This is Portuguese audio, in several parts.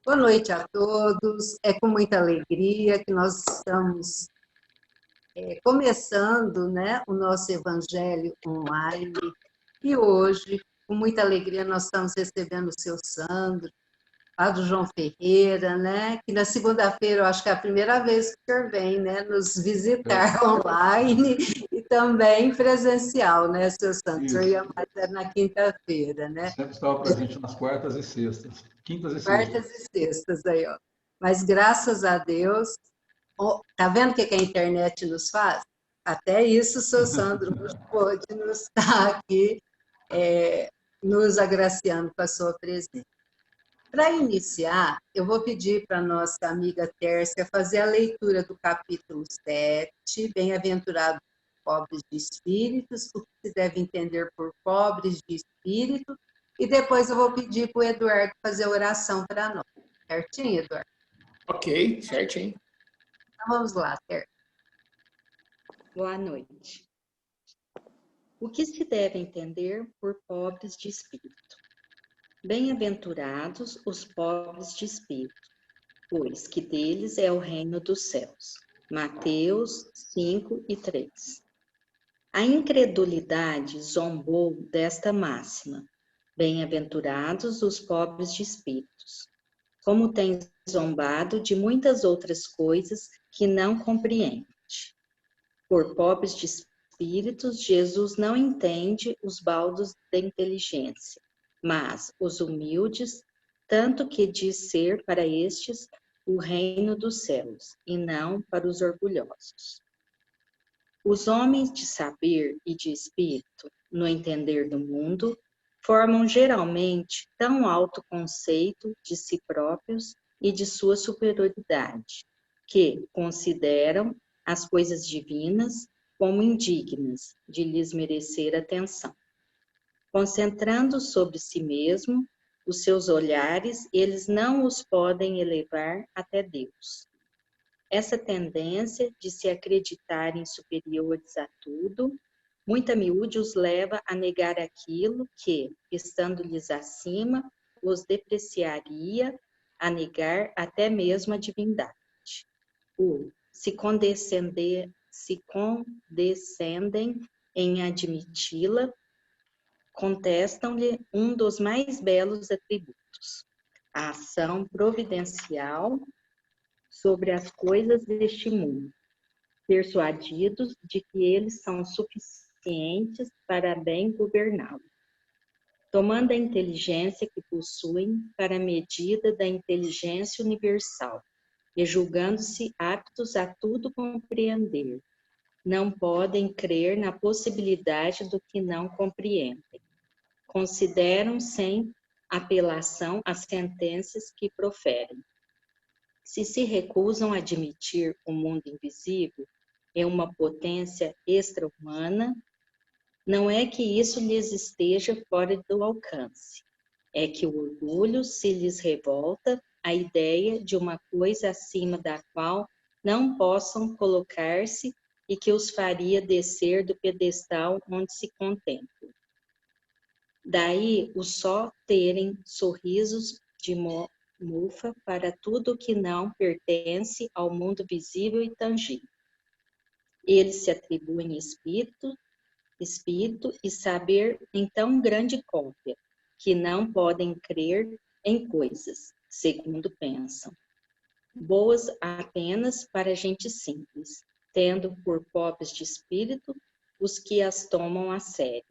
Boa noite a todos. É com muita alegria que nós estamos começando, né, o nosso Evangelho online. E hoje, com muita alegria, nós estamos recebendo o seu Sandro, lá do João Ferreira, né, que na segunda-feira, eu acho que é a primeira vez que o senhor vem, né, nos É, visitar online e também presencial, né, seu Sandro? O senhor ia isso. mais na quinta-feira, né? Sempre estava presente nas quartas e sextas. Quintas e Quartas sextas. e sextas aí, ó. Mas graças a Deus, tá vendo o que a internet nos faz? Até isso o seu Sandro hoje pôde nos estar aqui, nos agraciando com a sua presença. Para iniciar, eu vou pedir para a nossa amiga Tércia fazer a leitura do capítulo 7, Bem-aventurados os pobres de espíritos, o que se deve entender por pobres de espírito, e depois eu vou pedir para o Eduardo fazer a oração para nós. Certinho, Eduardo? Ok, certinho. Então vamos lá, Tércia. Boa noite. O que se deve entender por pobres de espírito? Bem-aventurados os pobres de espírito, pois que deles é o reino dos céus. Mateus 5:3. A incredulidade zombou desta máxima. Bem-aventurados os pobres de espíritos, como tem zombado de muitas outras coisas que não compreende. Por pobres de espíritos, Jesus não entende os baldos da inteligência, mas os humildes, tanto que diz ser para estes o reino dos céus, e não para os orgulhosos. Os homens de saber e de espírito, no entender do mundo, formam geralmente tão alto conceito de si próprios e de sua superioridade, que consideram as coisas divinas como indignas de lhes merecer atenção. Concentrando sobre si mesmo os seus olhares, eles não os podem elevar até Deus. Essa tendência de se acreditarem superiores a tudo, muito a miúde os leva a negar aquilo que, estando-lhes acima, os depreciaria, a negar até mesmo a divindade. Se condescendem em admiti-la, contestam-lhe um dos mais belos atributos, a ação providencial sobre as coisas deste mundo, persuadidos de que eles são suficientes para bem governá-lo, tomando a inteligência que possuem para a medida da inteligência universal, e julgando-se aptos a tudo compreender, não podem crer na possibilidade do que não compreendem. Consideram sem apelação as sentenças que proferem. Se recusam a admitir o mundo invisível em uma potência extra-humana, não é que isso lhes esteja fora do alcance, é que o orgulho se lhes revolta à ideia de uma coisa acima da qual não possam colocar-se e que os faria descer do pedestal onde se contemplam. Daí o só terem sorrisos de mufa para tudo que não pertence ao mundo visível e tangível. Eles se atribuem espírito e saber em tão grande cópia, que não podem crer em coisas, segundo pensam, boas apenas para gente simples, tendo por pobres de espírito os que as tomam a sério.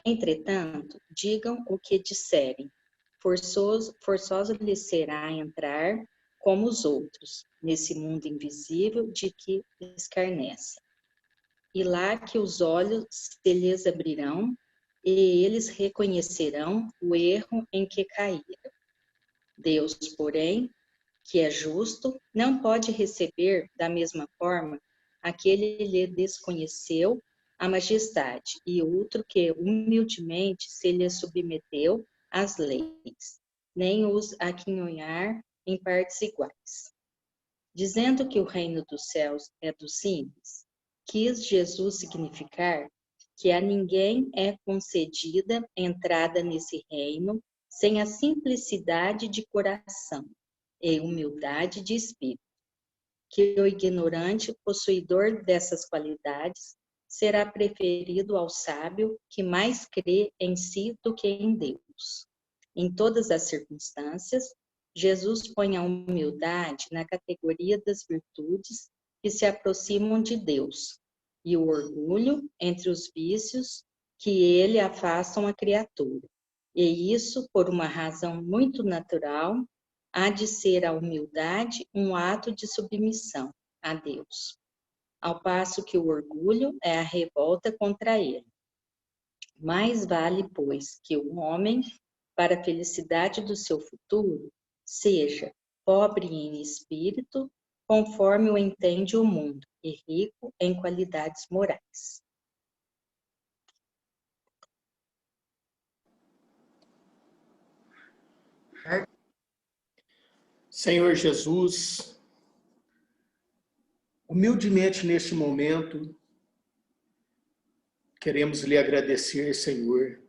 Entretanto, digam o que disserem, forçoso lhes será entrar, como os outros, nesse mundo invisível de que escarnecem. E lá que os olhos se lhes abrirão, e eles reconhecerão o erro em que caíram. Deus, porém, que é justo, não pode receber da mesma forma aquele lhe desconheceu a majestade e outro que humildemente se lhe submeteu às leis, nem os aquinhoar em partes iguais. Dizendo que o reino dos céus é dos simples, quis Jesus significar que a ninguém é concedida entrada nesse reino sem a simplicidade de coração e humildade de espírito, que o ignorante possuidor dessas qualidades será preferido ao sábio que mais crê em si do que em Deus. Em todas as circunstâncias, Jesus põe a humildade na categoria das virtudes que se aproximam de Deus, e o orgulho entre os vícios que ele afastam a criatura. E isso, por uma razão muito natural, há de ser a humildade um ato de submissão a Deus, ao passo que o orgulho é a revolta contra ele. Mais vale, pois, que o homem, para a felicidade do seu futuro, seja pobre em espírito, conforme o entende o mundo, e rico em qualidades morais. Senhor Jesus, humildemente neste momento, queremos lhe agradecer, Senhor,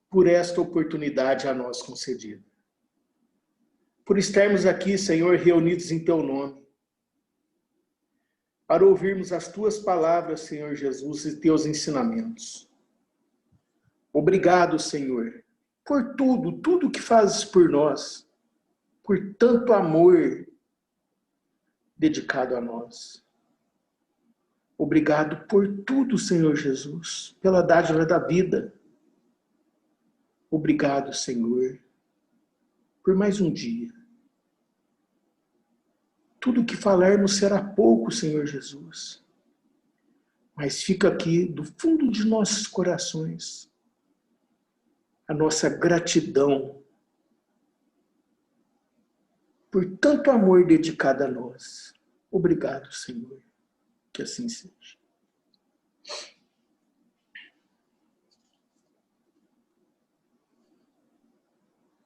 por esta oportunidade a nós concedida. Por estarmos aqui, Senhor, reunidos em Teu nome, para ouvirmos as Tuas palavras, Senhor Jesus, e Teus ensinamentos. Obrigado, Senhor, por tudo que fazes por nós, por tanto amor dedicado a nós. Obrigado por tudo, Senhor Jesus, pela dádiva da vida. Obrigado, Senhor, por mais um dia. Tudo que falarmos será pouco, Senhor Jesus, mas fica aqui do fundo de nossos corações a nossa gratidão por tanto amor dedicado a nós. Obrigado, Senhor. Que assim seja.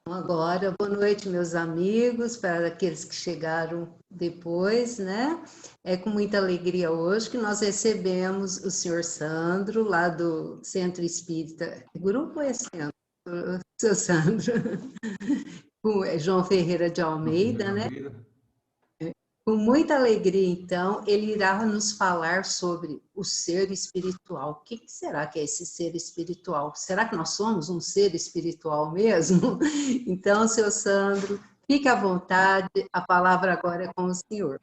Agora, boa noite, meus amigos, para aqueles que chegaram depois, né? É com muita alegria hoje que nós recebemos o senhor Sandro, lá do Centro Espírita. Grupo é Centro, seu Sandro, com João Ferreira de Almeida, né? Com muita alegria, então, ele irá nos falar sobre o ser espiritual. O que será que é esse ser espiritual? Será que nós somos um ser espiritual mesmo? Então, seu Sandro, fique à vontade, a palavra agora é com o senhor.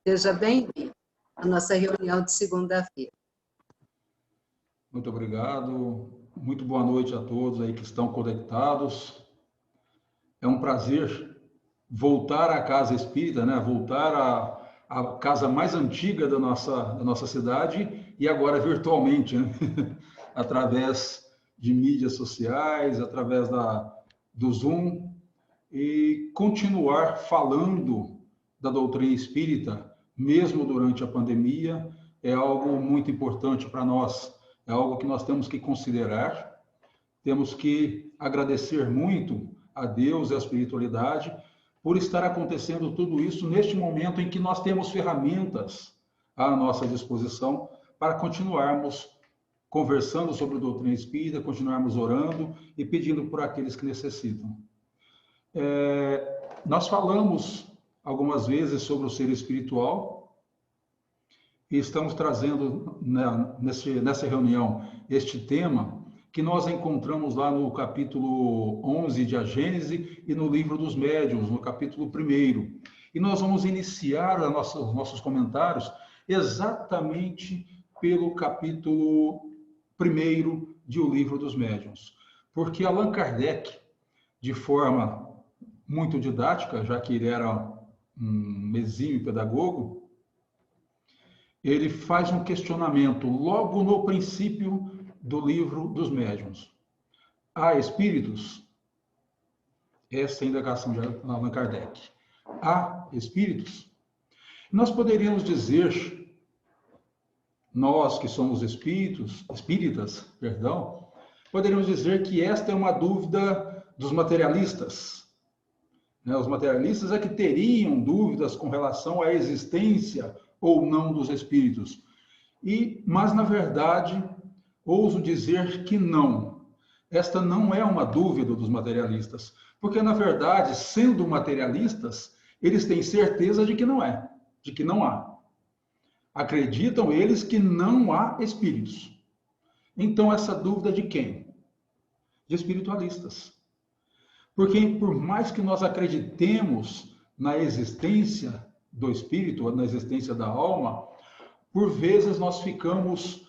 Seja bem-vindo à nossa reunião de segunda-feira. Muito obrigado. Muito boa noite a todos aí que estão conectados. É um prazer voltar à casa espírita, né? Voltar à casa mais antiga da nossa cidade e agora virtualmente, né? Através de mídias sociais, através do Zoom, e continuar falando da doutrina espírita, mesmo durante a pandemia, é algo muito importante para nós, é algo que nós temos que considerar, temos que agradecer muito a Deus e a espiritualidade por estar acontecendo tudo isso neste momento em que nós temos ferramentas à nossa disposição para continuarmos conversando sobre a doutrina espírita, continuarmos orando e pedindo por aqueles que necessitam. Nós falamos algumas vezes sobre o ser espiritual e estamos trazendo nessa reunião este tema que nós encontramos lá no capítulo 11 de A Gênese e no livro dos Médiuns, no capítulo 1. E nós vamos iniciar os nossos comentários exatamente pelo capítulo 1 de O Livro dos Médiuns. Porque Allan Kardec, de forma muito didática, já que ele era um exímio pedagogo, ele faz um questionamento logo no princípio do Livro dos Médiuns. Há espíritos? Essa é a indagação de Allan Kardec. Há espíritos? Nós poderíamos dizer, nós que somos espíritas, poderíamos dizer que esta é uma dúvida dos materialistas. Os materialistas é que teriam dúvidas com relação à existência ou não dos espíritos. Mas, na verdade, ouso dizer que não. esta não é uma dúvida dos materialistas, porque, na verdade, sendo materialistas, eles têm certeza de que não é, de que não há. Acreditam eles que não há espíritos. Então, essa dúvida é de quem? De espiritualistas. Porque, por mais que nós acreditemos na existência do espírito, na existência da alma, por vezes nós ficamos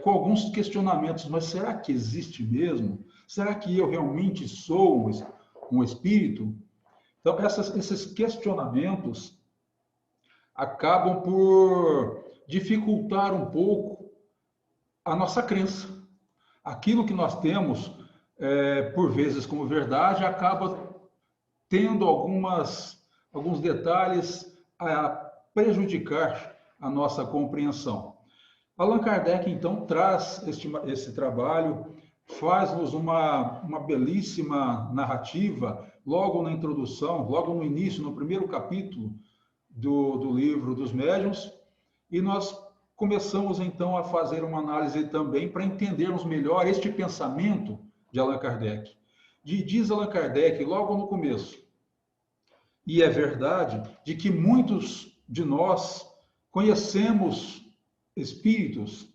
com alguns questionamentos. Mas será que existe mesmo? Será que eu realmente sou um espírito? Então, esses questionamentos acabam por dificultar um pouco a nossa crença. Aquilo que nós temos, por vezes, como verdade, acaba tendo alguns detalhes a prejudicar a nossa compreensão. Allan Kardec, então, traz esse trabalho, faz-nos uma belíssima narrativa, logo na introdução, logo no início, no primeiro capítulo do livro dos Médiuns, e nós começamos, então, a fazer uma análise também para entendermos melhor este pensamento de Allan Kardec. Diz Allan Kardec, logo no começo, e é verdade, de que muitos de nós conhecemos espíritos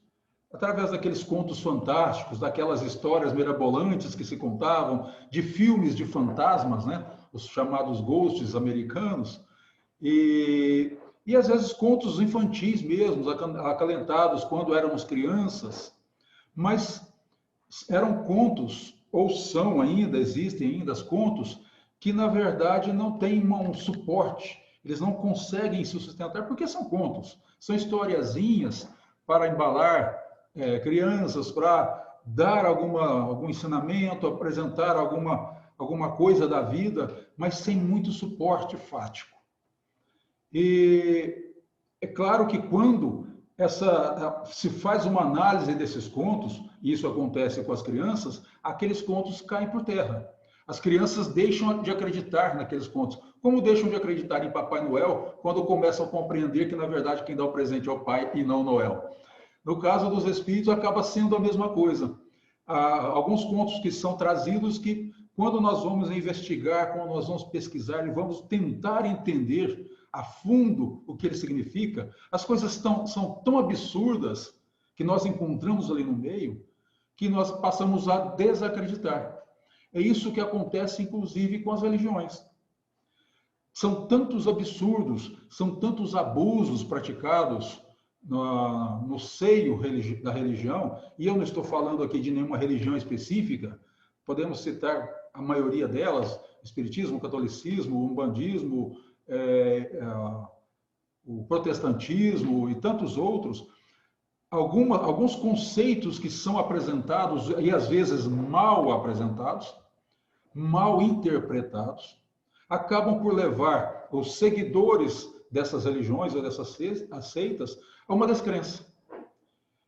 através daqueles contos fantásticos, daquelas histórias mirabolantes que se contavam, de filmes de fantasmas, né? Os chamados ghosts americanos, e às vezes contos infantis mesmo, acalentados quando éramos crianças, mas eram contos, ou são ainda, existem ainda os contos, que na verdade não têm um suporte, eles não conseguem se sustentar, porque são contos, são historiazinhas para embalar crianças, para dar algum ensinamento, apresentar alguma coisa da vida, mas sem muito suporte fático. E é claro que quando se faz uma análise desses contos, e isso acontece com as crianças, aqueles contos caem por terra. As crianças deixam de acreditar naqueles contos. Como deixam de acreditar em Papai Noel quando começam a compreender que, na verdade, quem dá o presente é o Pai e não Noel? No caso dos espíritos, acaba sendo a mesma coisa. Há alguns contos que são trazidos que, quando nós vamos investigar, quando nós vamos pesquisar e vamos tentar entender a fundo o que ele significa, as coisas são tão absurdas que nós encontramos ali no meio, que nós passamos a desacreditar. É isso que acontece, inclusive, com as religiões. São tantos absurdos, são tantos abusos praticados no seio da religião, e eu não estou falando aqui de nenhuma religião específica, podemos citar a maioria delas, espiritismo, catolicismo, umbandismo, o protestantismo e tantos outros, alguns conceitos que são apresentados, e às vezes mal apresentados, mal interpretados, acabam por levar os seguidores dessas religiões ou dessas seitas a uma descrença.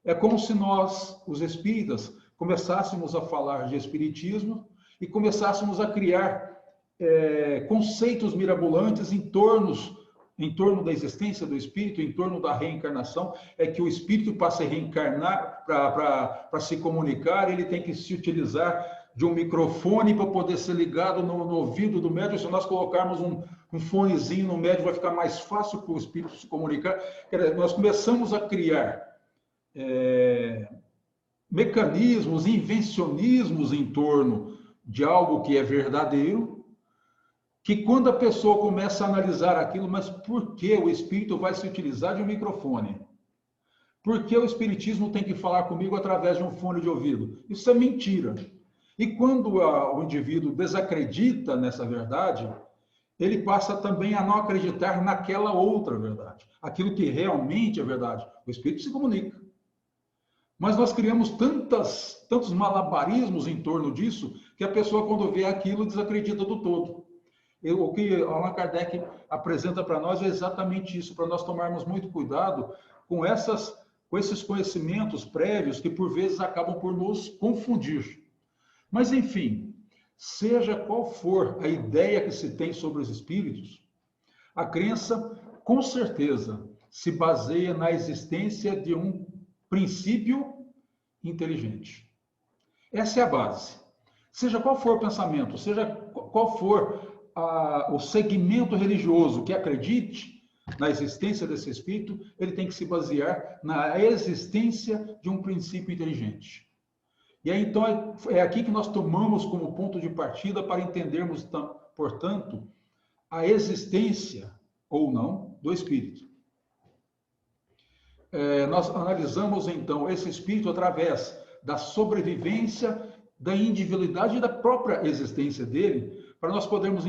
É como se nós, os espíritas, começássemos a falar de espiritismo e começássemos a criar conceitos mirabolantes em torno da existência do espírito, em torno da reencarnação. É que o espírito, para se reencarnar, para se comunicar, ele tem que se utilizar de um microfone para poder ser ligado no ouvido do médium. Se nós colocarmos um fonezinho no médium, vai ficar mais fácil para o espírito se comunicar. Nós começamos a criar mecanismos, invencionismos em torno de algo que é verdadeiro, que quando a pessoa começa a analisar aquilo, mas por que o espírito vai se utilizar de um microfone? Por que o espiritismo tem que falar comigo através de um fone de ouvido? Isso é mentira. E quando o indivíduo desacredita nessa verdade, ele passa também a não acreditar naquela outra verdade, aquilo que realmente é verdade. O espírito se comunica. Mas nós criamos tantos malabarismos em torno disso, que a pessoa, quando vê aquilo, desacredita do todo. O que Allan Kardec apresenta para nós é exatamente isso, para nós tomarmos muito cuidado com esses conhecimentos prévios que, por vezes, acabam por nos confundir. Mas, enfim, seja qual for a ideia que se tem sobre os espíritos, a crença, com certeza, se baseia na existência de um princípio inteligente. Essa é a base. Seja qual for o pensamento, seja qual for o segmento religioso que acredite na existência desse espírito, ele tem que se basear na existência de um princípio inteligente. E aí, então, é aqui que nós tomamos como ponto de partida para entendermos, portanto, a existência, ou não, do espírito. Nós analisamos, então, esse espírito através da sobrevivência, da individualidade e da própria existência dele, para nós podermos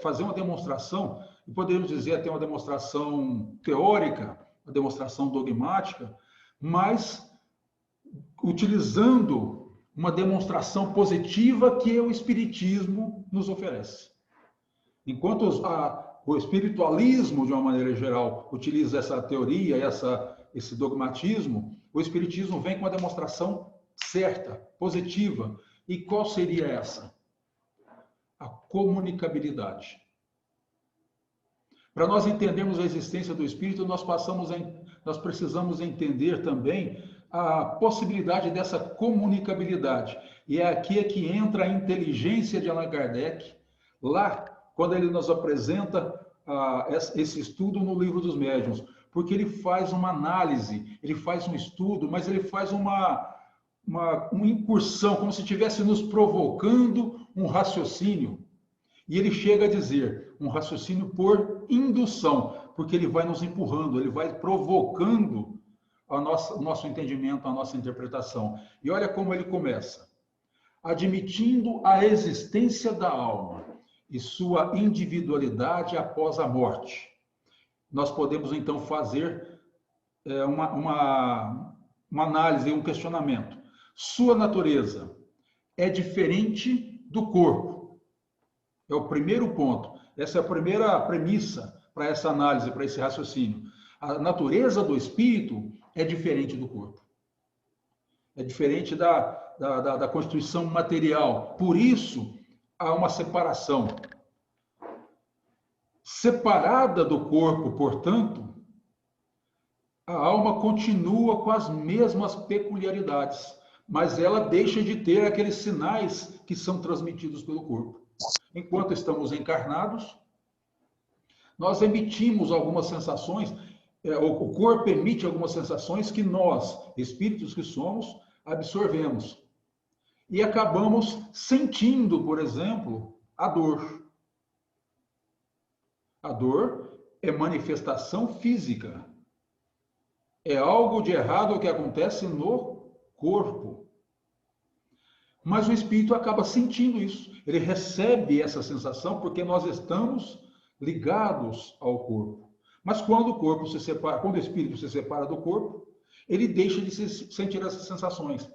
fazer uma demonstração, e podemos dizer até uma demonstração teórica, uma demonstração dogmática, mas utilizando uma demonstração positiva que o Espiritismo nos oferece. Enquanto o espiritualismo, de uma maneira geral, utiliza essa teoria, esse dogmatismo, o Espiritismo vem com uma demonstração certa, positiva. E qual seria essa? A comunicabilidade. Para nós entendermos a existência do Espírito, nós precisamos entender também a possibilidade dessa comunicabilidade. E é aqui que entra a inteligência de Allan Kardec, lá, quando ele nos apresenta esse estudo no Livro dos Médiuns, porque ele faz uma análise, ele faz um estudo, mas ele faz uma incursão, como se estivesse nos provocando um raciocínio. E ele chega a dizer, um raciocínio por indução, porque ele vai nos empurrando, ele vai provocando o nosso entendimento, a nossa interpretação. E olha como ele começa. Admitindo a existência da alma e sua individualidade após a morte. Nós podemos, então, fazer uma análise, um questionamento. Sua natureza é diferente do corpo. É o primeiro ponto. Essa é a primeira premissa para essa análise, para esse raciocínio. A natureza do espírito é diferente do corpo. É diferente da constituição material. Por isso, há uma separação. Separada do corpo, portanto, a alma continua com as mesmas peculiaridades, mas ela deixa de ter aqueles sinais que são transmitidos pelo corpo. Enquanto estamos encarnados, nós emitimos algumas sensações, o corpo emite algumas sensações que nós, espíritos que somos, absorvemos. E acabamos sentindo, por exemplo, a dor. A dor é manifestação física. É algo de errado que acontece no corpo. Mas o espírito acaba sentindo isso. Ele recebe essa sensação porque nós estamos ligados ao corpo. Mas quando o corpo se separa, quando o espírito se separa do corpo, ele deixa de sentir essas sensações.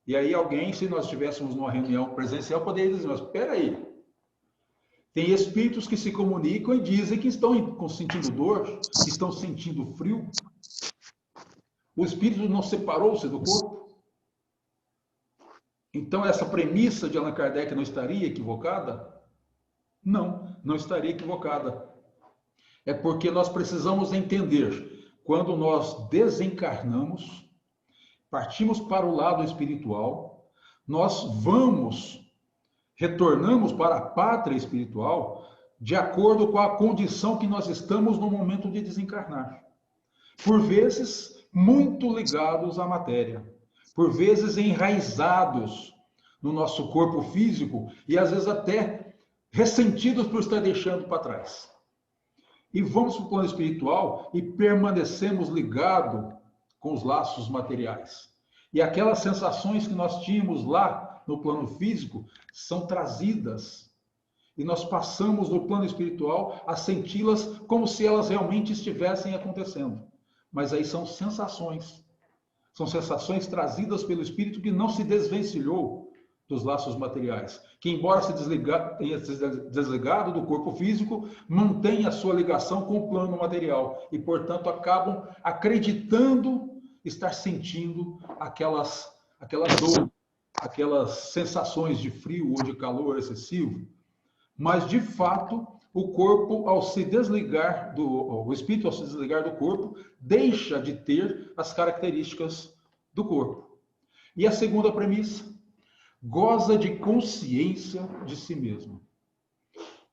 E aí alguém, se nós estivéssemos numa reunião presencial, poderia dizer, mas espera aí. Tem espíritos que se comunicam e dizem que estão sentindo dor, que estão sentindo frio. O espírito não separou-se do corpo. Então, essa premissa de Allan Kardec não estaria equivocada? Não, não estaria equivocada. É porque nós precisamos entender, quando nós desencarnamos, partimos para o lado espiritual, nós retornamos para a pátria espiritual de acordo com a condição que nós estamos no momento de desencarnar. Por vezes, muito ligados à matéria. Por vezes, enraizados no nosso corpo físico e, às vezes, até ressentidos por estar deixando para trás. E vamos para o plano espiritual e permanecemos ligados com os laços materiais. E aquelas sensações que nós tínhamos lá no plano físico são trazidas. E nós passamos no plano espiritual a senti-las como se elas realmente estivessem acontecendo. Mas aí são sensações. São sensações trazidas pelo espírito que não se desvencilhou dos laços materiais. Que, embora tenha se desligado do corpo físico, mantém a sua ligação com o plano material. E, portanto, acabam acreditando estar sentindo aquela dor, aquelas sensações de frio ou de calor excessivo. Mas, de fato, o corpo, o espírito, ao se desligar do corpo, deixa de ter as características do corpo. E a segunda premissa, goza de consciência de si mesmo.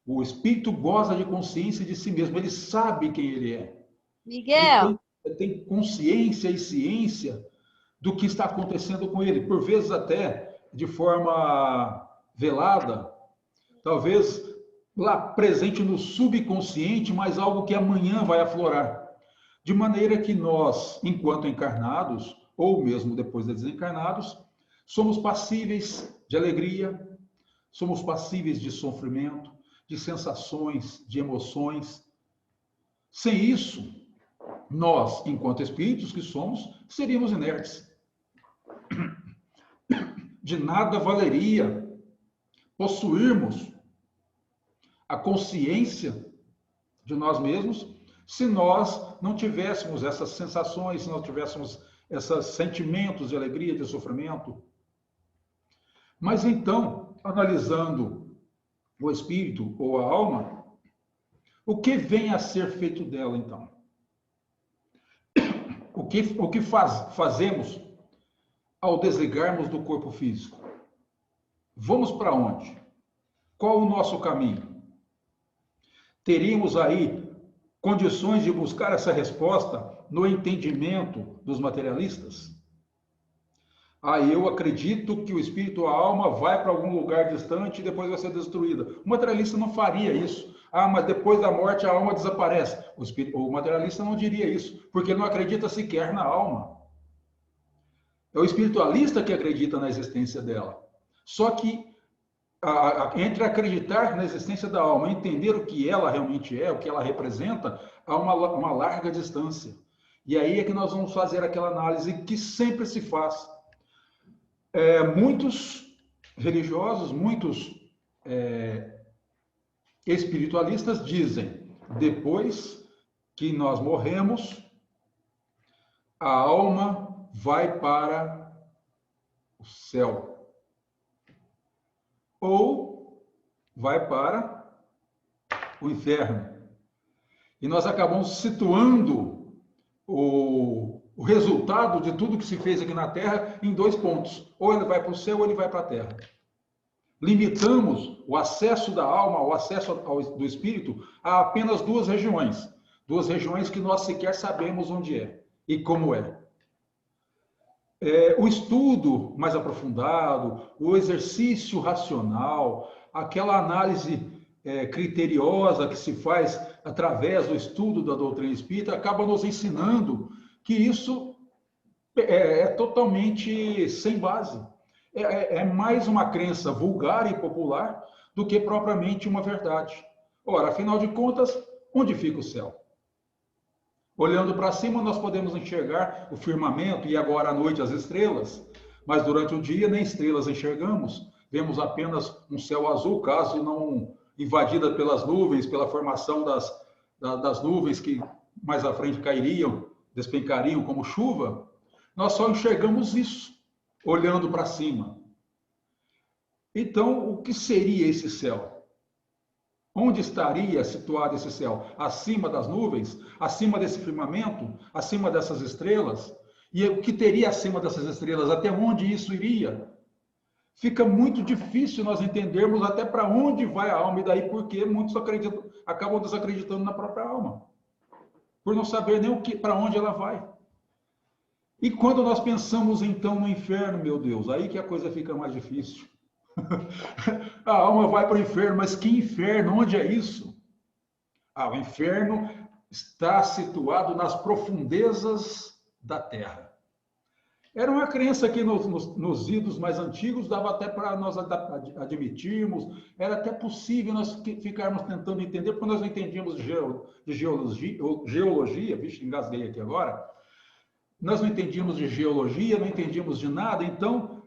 O espírito goza de consciência de si mesmo, ele sabe quem ele é. Miguel! Ele tem consciência e ciência do que está acontecendo com ele, por vezes até de forma velada, talvez lá presente no subconsciente, mas algo que amanhã vai aflorar. De maneira que nós, enquanto encarnados, ou mesmo depois de desencarnados, somos passíveis de alegria, somos passíveis de sofrimento, de sensações, de emoções. Sem isso, nós, enquanto espíritos que somos, seríamos inertes. De nada valeria possuirmos a consciência de nós mesmos se nós não tivéssemos essas sensações, se não tivéssemos esses sentimentos de alegria, de sofrimento. Mas então, analisando o espírito ou a alma, o que vem a ser feito dela, então? O que fazemos ao desligarmos do corpo físico? Vamos para onde? Qual o nosso caminho? Teríamos aí condições de buscar essa resposta no entendimento dos materialistas? Eu acredito que o espírito ou a alma vai para algum lugar distante e depois vai ser destruída. O materialista não faria isso. Mas depois da morte a alma desaparece. O materialista não diria isso, porque ele não acredita sequer na alma. É o espiritualista que acredita na existência dela. Só que entre acreditar na existência da alma e entender o que ela realmente é, o que ela representa, há uma larga distância. E aí é que nós vamos fazer aquela análise que sempre se faz. Muitos religiosos, muitos espiritualistas dizem, depois que nós morremos, a alma vai para o céu. Ou vai para o inferno. E nós acabamos situando o resultado de tudo que se fez aqui na Terra em 2 pontos. Ou ele vai para o céu ou ele vai para a Terra. Limitamos o acesso da alma, o acesso do espírito a apenas 2 regiões. 2 regiões que nós sequer sabemos onde é e como é. O estudo mais aprofundado, o exercício racional, aquela análise criteriosa que se faz através do estudo da doutrina espírita, acaba nos ensinando que isso é totalmente sem base. É mais uma crença vulgar e popular do que propriamente uma verdade. Ora, afinal de contas, onde fica o céu? Olhando para cima, nós podemos enxergar o firmamento e agora à noite as estrelas, mas durante o dia nem estrelas enxergamos, vemos apenas um céu azul, caso não invadida pelas nuvens, pela formação das nuvens que mais à frente cairiam, despencariam como chuva. Nós só enxergamos isso, olhando para cima. Então, o que seria esse céu? Onde estaria situado esse céu? Acima das nuvens? Acima desse firmamento? Acima dessas estrelas? E o que teria acima dessas estrelas? Até onde isso iria? Fica muito difícil nós entendermos até para onde vai a alma, e daí porque muitos acabam desacreditando na própria alma, por não saber nem para onde ela vai. E quando nós pensamos então no inferno, meu Deus, aí que a coisa fica mais difícil. A alma vai para o inferno, mas que inferno? Onde é isso? O inferno está situado nas profundezas da terra. Era uma crença que nos idos mais antigos dava até para nós admitirmos, era até possível nós ficarmos tentando entender, porque nós não entendíamos de geologia, vixe, engasguei aqui agora, nós não entendíamos de geologia, não entendíamos de nada, então,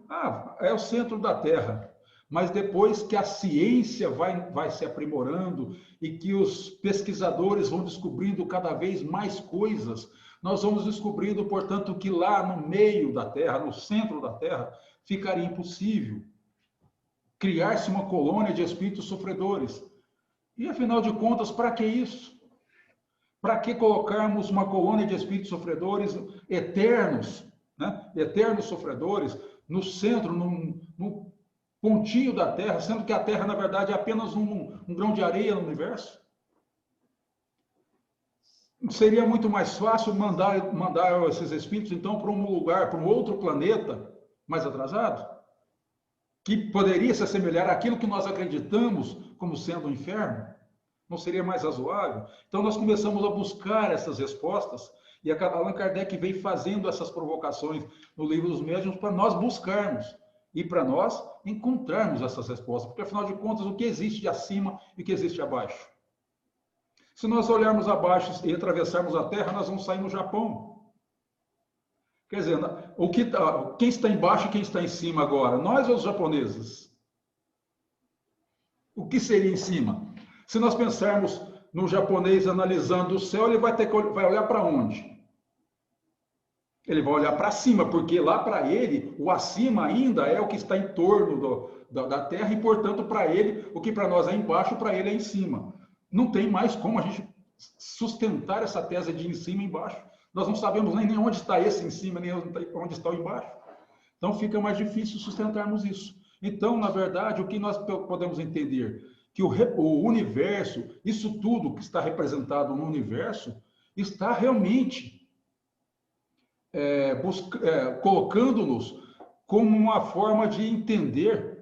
é o centro da Terra. Mas depois que a ciência vai se aprimorando e que os pesquisadores vão descobrindo cada vez mais coisas, nós vamos descobrindo, portanto, que lá no meio da Terra, no centro da Terra, ficaria impossível criar-se uma colônia de espíritos sofredores. E, afinal de contas, para que isso? Para que colocarmos uma colônia de espíritos sofredores eternos, né? Eternos sofredores, no centro, pontinho da Terra, sendo que a Terra, na verdade, é apenas um grão de areia no universo? Seria muito mais fácil mandar esses espíritos, então, para um lugar, para um outro planeta mais atrasado, que poderia se assemelhar àquilo que nós acreditamos como sendo o inferno? Não seria mais razoável? Então, nós começamos a buscar essas respostas, e Allan Kardec vem fazendo essas provocações no Livro dos Médiuns para nós buscarmos e para nós encontrarmos essas respostas, porque, afinal de contas, o que existe de acima e o que existe abaixo? Se nós olharmos abaixo e atravessarmos a Terra, nós vamos sair no Japão. Quer dizer, quem está embaixo e quem está em cima agora? Nós ou os japoneses? O que seria em cima? Se nós pensarmos no japonês analisando o céu, ele vai olhar para onde? Ele vai olhar para cima, porque lá para ele, o acima ainda é o que está em torno da Terra, e, portanto, para ele, o que para nós é embaixo, para ele é em cima. Não tem mais como a gente sustentar essa tese de em cima e embaixo. Nós não sabemos nem onde está esse em cima, nem onde está o embaixo. Então, fica mais difícil sustentarmos isso. Então, na verdade, o que nós podemos entender? Que o universo, isso tudo que está representado no universo, está realmente colocando-nos como uma forma de entender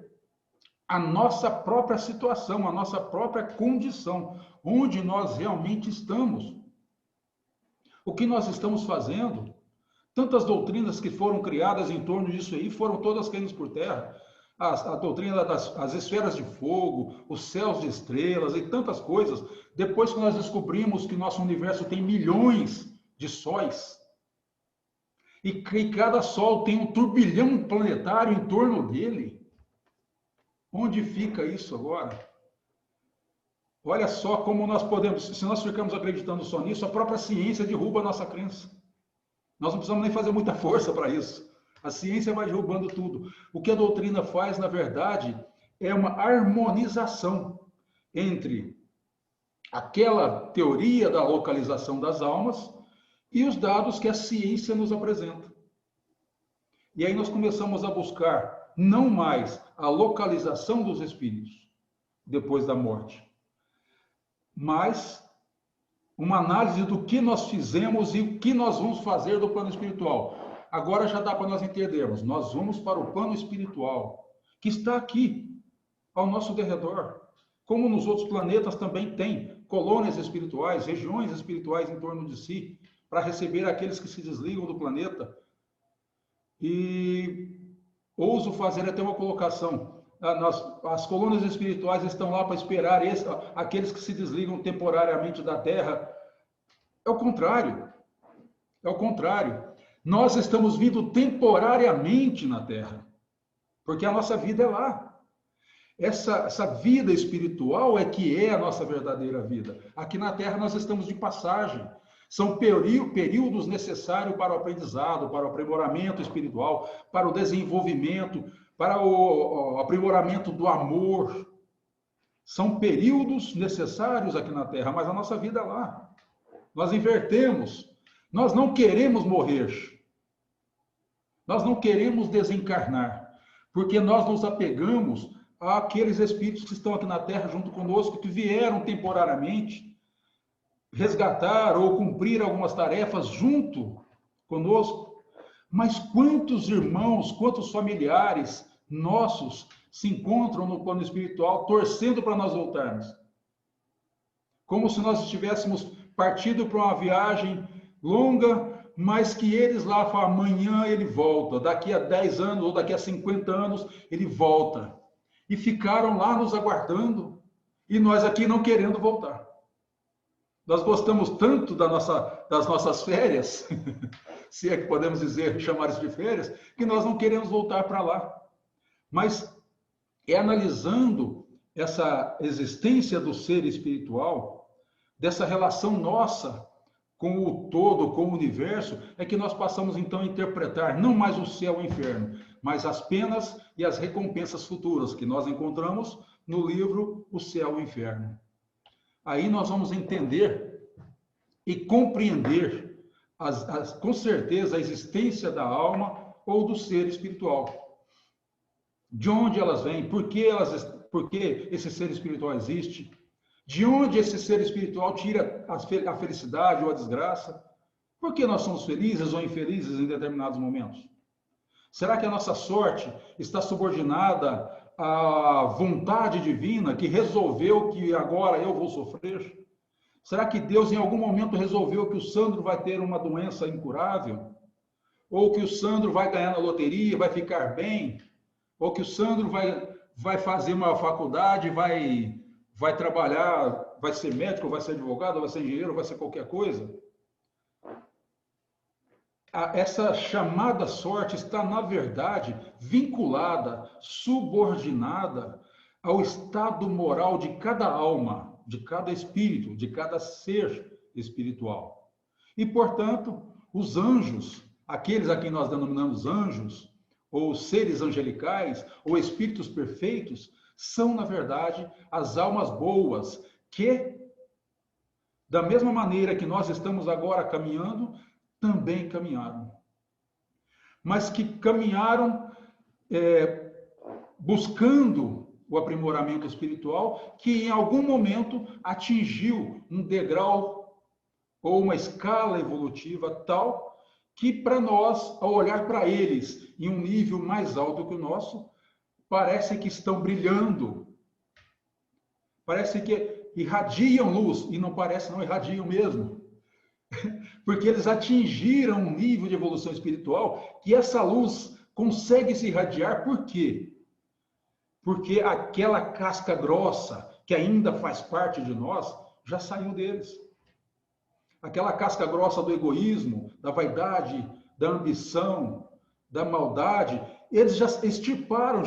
a nossa própria situação, a nossa própria condição, onde nós realmente estamos. O que nós estamos fazendo? Tantas doutrinas que foram criadas em torno disso aí foram todas caídas por terra. A doutrina das esferas de fogo, os céus de estrelas e tantas coisas. Depois que nós descobrimos que nosso universo tem milhões de sóis, e que cada sol tem um turbilhão planetário em torno dele, onde fica isso agora? Olha só como nós podemos, se nós ficamos acreditando só nisso, a própria ciência derruba a nossa crença. Nós não precisamos nem fazer muita força para isso. A ciência vai derrubando tudo. O que a doutrina faz, na verdade, é uma harmonização entre aquela teoria da localização das almas e os dados que a ciência nos apresenta. E aí nós começamos a buscar não mais a localização dos espíritos depois da morte, mas uma análise do que nós fizemos e o que nós vamos fazer do plano espiritual. Agora já dá para nós entendermos. Nós vamos para o plano espiritual, que está aqui, ao nosso derredor. Como nos outros planetas também tem colônias espirituais, regiões espirituais em torno de si, para receber aqueles que se desligam do planeta. E ouso fazer até uma colocação. As colônias espirituais estão lá para esperar aqueles que se desligam temporariamente da Terra. É o contrário. É o contrário. Nós estamos vindo temporariamente na Terra, porque a nossa vida é lá. Essa vida espiritual é que é a nossa verdadeira vida. Aqui na Terra nós estamos de passagem. São períodos necessários para o aprendizado, para o aprimoramento espiritual, para o desenvolvimento, para o aprimoramento do amor. São períodos necessários aqui na Terra, mas a nossa vida é lá. Nós invertemos. Nós não queremos morrer. Nós não queremos desencarnar, porque nós nos apegamos àqueles espíritos que estão aqui na Terra junto conosco, que vieram temporariamente resgatar ou cumprir algumas tarefas junto conosco. Mas quantos irmãos, quantos familiares nossos se encontram no plano espiritual torcendo para nós voltarmos? Como se nós estivéssemos partido para uma viagem longa, mas que eles lá falam, amanhã ele volta, daqui a 10 anos ou daqui a 50 anos ele volta. E ficaram lá nos aguardando, e nós aqui não querendo voltar. Nós gostamos tanto das nossas férias, se é que podemos dizer, chamar isso de férias, que nós não queremos voltar para lá. Mas é analisando essa existência do ser espiritual, dessa relação nossa com o todo, com o universo, é que nós passamos então a interpretar não mais o céu e o inferno, mas as penas e as recompensas futuras que nós encontramos no livro O Céu e o Inferno. Aí nós vamos entender e compreender, com certeza, a existência da alma ou do ser espiritual. De onde elas vêm? Por que esse ser espiritual existe? De onde esse ser espiritual tira a felicidade ou a desgraça? Por que nós somos felizes ou infelizes em determinados momentos? Será que a nossa sorte está subordinada à vontade divina que resolveu que agora eu vou sofrer? Será que Deus em algum momento resolveu que o Sandro vai ter uma doença incurável? Ou que o Sandro vai ganhar na loteria, vai ficar bem? Ou que o Sandro vai fazer uma faculdade, vai trabalhar, vai ser médico, vai ser advogado, vai ser engenheiro, vai ser qualquer coisa? Essa chamada sorte está, na verdade, vinculada, subordinada ao estado moral de cada alma, de cada espírito, de cada ser espiritual. E, portanto, os anjos, aqueles a quem nós denominamos anjos, ou seres angelicais, ou espíritos perfeitos, são, na verdade, as almas boas que, da mesma maneira que nós estamos agora caminhando, também caminharam. Mas que caminharam buscando o aprimoramento espiritual, que em algum momento atingiu um degrau ou uma escala evolutiva tal que, para nós, ao olhar para eles em um nível mais alto que o nosso, parece que estão brilhando, parece que irradiam luz, e não parece, não irradiam mesmo. Porque eles atingiram um nível de evolução espiritual que essa luz consegue se irradiar. Por quê? Porque aquela casca grossa que ainda faz parte de nós já saiu deles. Aquela casca grossa do egoísmo, da vaidade, da ambição, da maldade, eles já extirparam,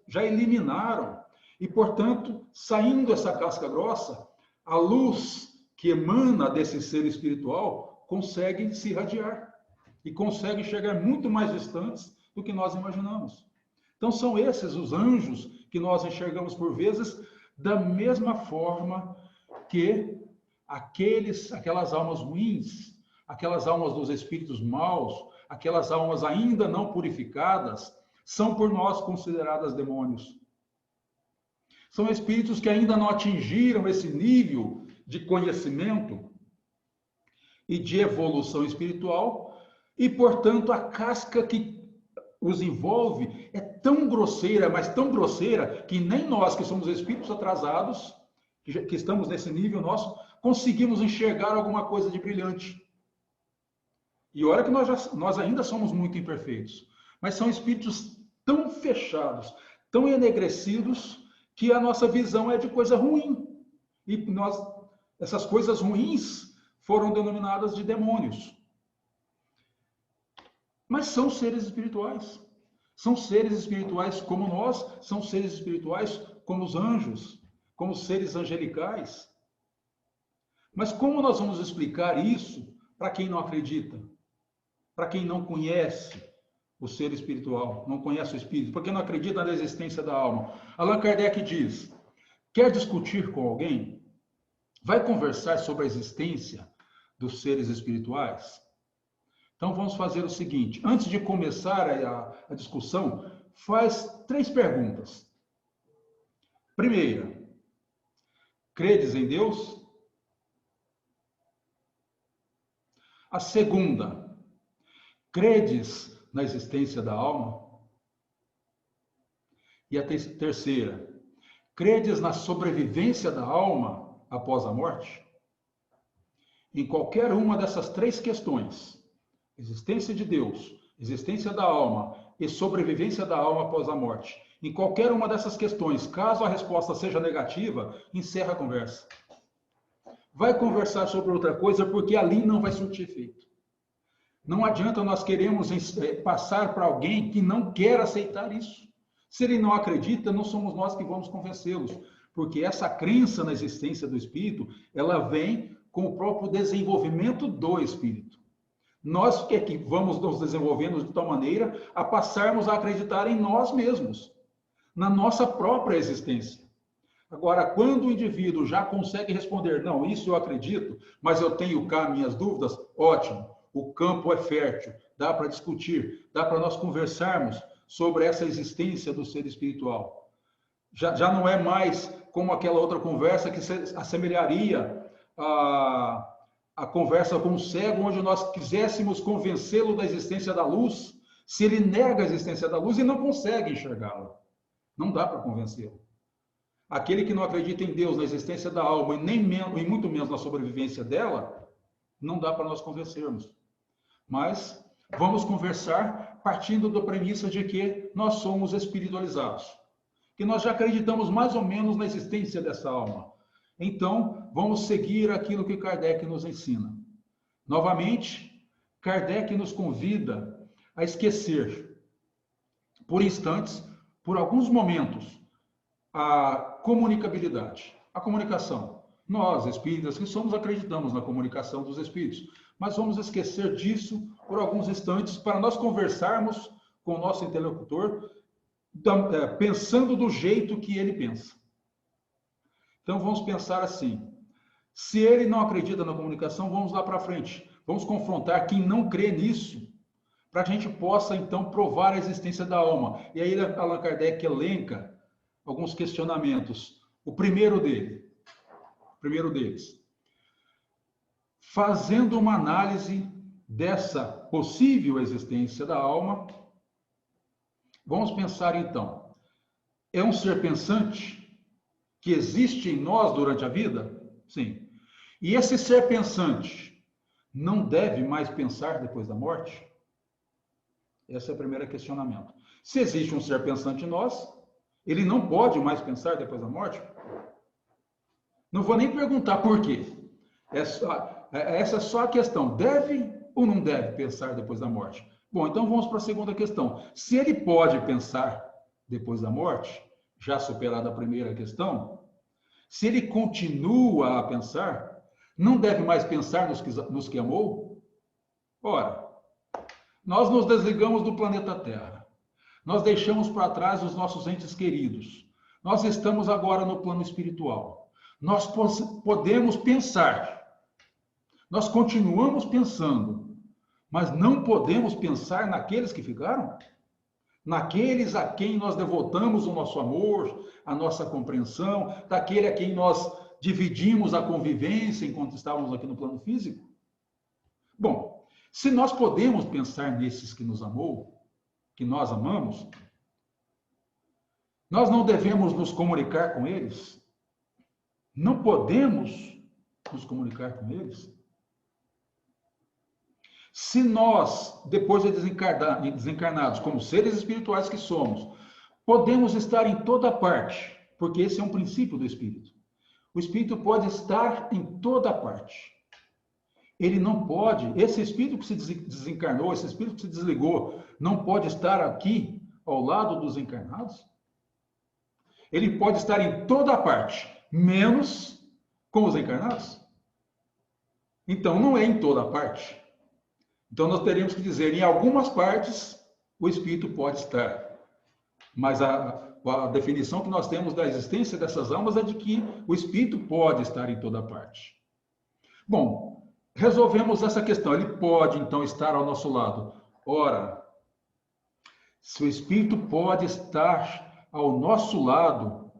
já eliminaram. E, portanto, saindo essa casca grossa, a luz que emana desse ser espiritual consegue se irradiar e consegue chegar muito mais distantes do que nós imaginamos. Então, são esses os anjos que nós enxergamos por vezes da mesma forma que aquelas almas ruins, aquelas almas dos espíritos maus, aquelas almas ainda não purificadas, são por nós consideradas demônios. São espíritos que ainda não atingiram esse nível de conhecimento e de evolução espiritual, e, portanto, a casca que os envolve é tão grosseira, mas tão grosseira, que nem nós, que somos espíritos atrasados, que estamos nesse nível nosso, conseguimos enxergar alguma coisa de brilhante. E olha que nós ainda somos muito imperfeitos, mas são espíritos tão fechados, tão enegrecidos, que a nossa visão é de coisa ruim. E essas coisas ruins foram denominadas de demônios. Mas são seres espirituais. São seres espirituais como nós, são seres espirituais como os anjos, como os seres angelicais. Mas como nós vamos explicar isso para quem não acredita? Para quem não conhece o ser espiritual, não conhece o espírito, para quem não acredita na existência da alma? Allan Kardec diz: quer discutir com alguém? Vai conversar sobre a existência dos seres espirituais? Então vamos fazer o seguinte: antes de começar a discussão, faz 3 perguntas. Primeira, credes em Deus? A segunda, credes na existência da alma? E a terceira, credes na sobrevivência da alma após a morte? Em qualquer uma dessas 3 questões, existência de Deus, existência da alma e sobrevivência da alma após a morte, em qualquer uma dessas questões, caso a resposta seja negativa, encerra a conversa. Vai conversar sobre outra coisa, porque ali não vai surtir efeito. Não adianta nós queremos passar para alguém que não quer aceitar isso. Se ele não acredita, não somos nós que vamos convencê-los, porque essa crença na existência do espírito, ela vem com o próprio desenvolvimento do espírito. Nós é que vamos nos desenvolvendo de tal maneira a passarmos a acreditar em nós mesmos, na nossa própria existência. Agora, quando o indivíduo já consegue responder, não, isso eu acredito, mas eu tenho cá minhas dúvidas, ótimo, o campo é fértil, dá para discutir, dá para nós conversarmos sobre essa existência do ser espiritual. Já não é mais como aquela outra conversa que se assemelharia a conversa com o cego, onde nós quiséssemos convencê-lo da existência da luz, se ele nega a existência da luz e não consegue enxergá-la. Não dá para convencê-lo. Aquele que não acredita em Deus, na existência da alma, e muito menos na sobrevivência dela, não dá para nós convencermos. Mas vamos conversar partindo da premissa de que nós somos espiritualizados, que nós já acreditamos mais ou menos na existência dessa alma. Então, vamos seguir aquilo que Kardec nos ensina. Novamente, Kardec nos convida a esquecer, por instantes, por alguns momentos, a comunicabilidade, a comunicação. Nós, espíritas que somos, acreditamos na comunicação dos espíritos, mas vamos esquecer disso por alguns instantes para nós conversarmos com o nosso interlocutor, pensando do jeito que ele pensa. Então, vamos pensar assim. Se ele não acredita na comunicação, vamos lá para frente. Vamos confrontar quem não crê nisso, para que a gente possa, então, provar a existência da alma. E aí, Allan Kardec elenca alguns questionamentos. O primeiro deles, fazendo uma análise dessa possível existência da alma, vamos pensar, então, é um ser pensante que existe em nós durante a vida? Sim. E esse ser pensante não deve mais pensar depois da morte? Esse é o primeiro questionamento. Se existe um ser pensante em nós, ele não pode mais pensar depois da morte? Não vou nem perguntar por quê. Essa é só a questão. Deve ou não deve pensar depois da morte? Bom, então vamos para a segunda questão. Se ele pode pensar depois da morte, já superada a primeira questão, se ele continua a pensar, não deve mais pensar nos que amou? Ora, nós nos desligamos do planeta Terra. Nós deixamos para trás os nossos entes queridos. Nós estamos agora no plano espiritual. Nós podemos pensar. Nós continuamos pensando, mas não podemos pensar naqueles que ficaram? Naqueles a quem nós devotamos o nosso amor, a nossa compreensão, daquele a quem nós dividimos a convivência enquanto estávamos aqui no plano físico? Bom, se nós podemos pensar nesses que nos amou, que nós amamos, nós não devemos nos comunicar com eles? Não podemos nos comunicar com eles? Se nós, depois de desencarnados, como seres espirituais que somos, podemos estar em toda parte, porque esse é um princípio do espírito. O espírito pode estar em toda parte. Ele não pode, esse espírito que se desencarnou, esse espírito que se desligou, não pode estar aqui ao lado dos encarnados? Ele pode estar em toda parte, menos com os encarnados? Então, não é em toda parte. Então, nós teríamos que dizer, em algumas partes, o espírito pode estar. Mas a definição que nós temos da existência dessas almas é de que o espírito pode estar em toda parte. Bom, resolvemos essa questão. Ele pode, então, estar ao nosso lado. Ora, se o espírito pode estar ao nosso lado,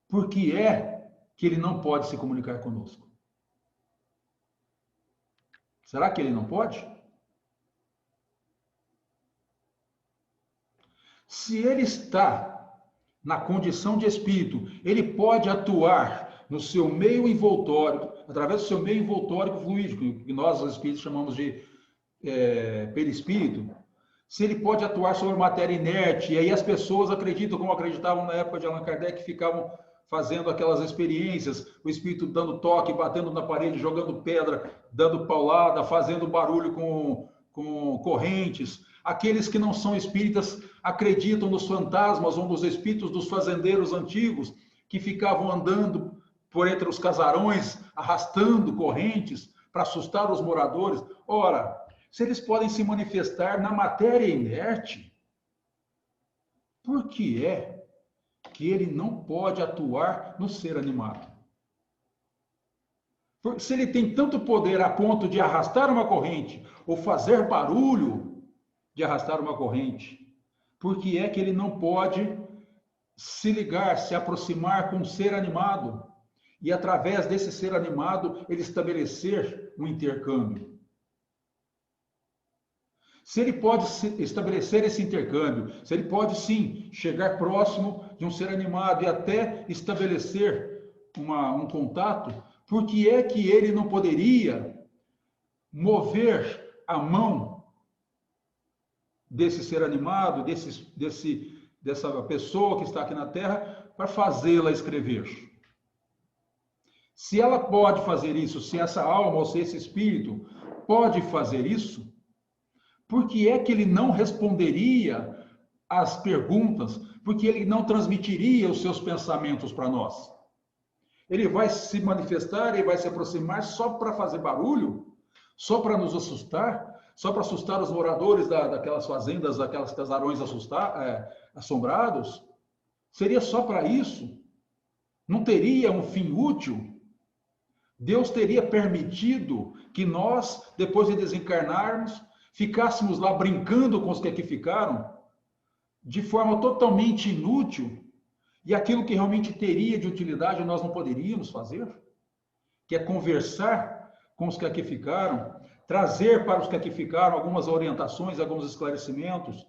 por que é que ele não pode se comunicar conosco? Será que ele não pode? Se ele está na condição de espírito, ele pode atuar no seu meio envoltório, através do seu meio envoltório fluídico, que nós, os espíritos, chamamos de perispírito. Se ele pode atuar sobre matéria inerte, e aí as pessoas acreditam, como acreditavam na época de Allan Kardec, que ficavam fazendo aquelas experiências, o espírito dando toque, batendo na parede, jogando pedra, dando paulada, fazendo barulho com correntes. Aqueles que não são espíritas acreditam nos fantasmas ou nos espíritos dos fazendeiros antigos que ficavam andando por entre os casarões, arrastando correntes para assustar os moradores. Ora, se eles podem se manifestar na matéria inerte, por que é que ele não pode atuar no ser animado? Se ele tem tanto poder a ponto de arrastar uma corrente ou fazer barulho de arrastar uma corrente, por que é que ele não pode se ligar, se aproximar com um ser animado e, através desse ser animado, ele estabelecer um intercâmbio. Se ele pode estabelecer esse intercâmbio, se ele pode, sim, chegar próximo de um ser animado e até estabelecer um contato, por que é que ele não poderia mover a mão desse ser animado, dessa pessoa que está aqui na Terra, para fazê-la escrever? Se ela pode fazer isso, se essa alma ou se esse espírito pode fazer isso, por que é que ele não responderia às perguntas? Por que ele não transmitiria os seus pensamentos para nós? Ele vai se manifestar, ele vai se aproximar só para fazer barulho? Só para nos assustar? Só para assustar os moradores daquelas fazendas, daquelas casarões assombrados? Seria só para isso? Não teria um fim útil? Deus teria permitido que nós, depois de desencarnarmos, ficássemos lá brincando com os que aqui ficaram, de forma totalmente inútil, e aquilo que realmente teria de utilidade nós não poderíamos fazer? Que é conversar com os que aqui ficaram, trazer para os que aqui ficaram algumas orientações, alguns esclarecimentos.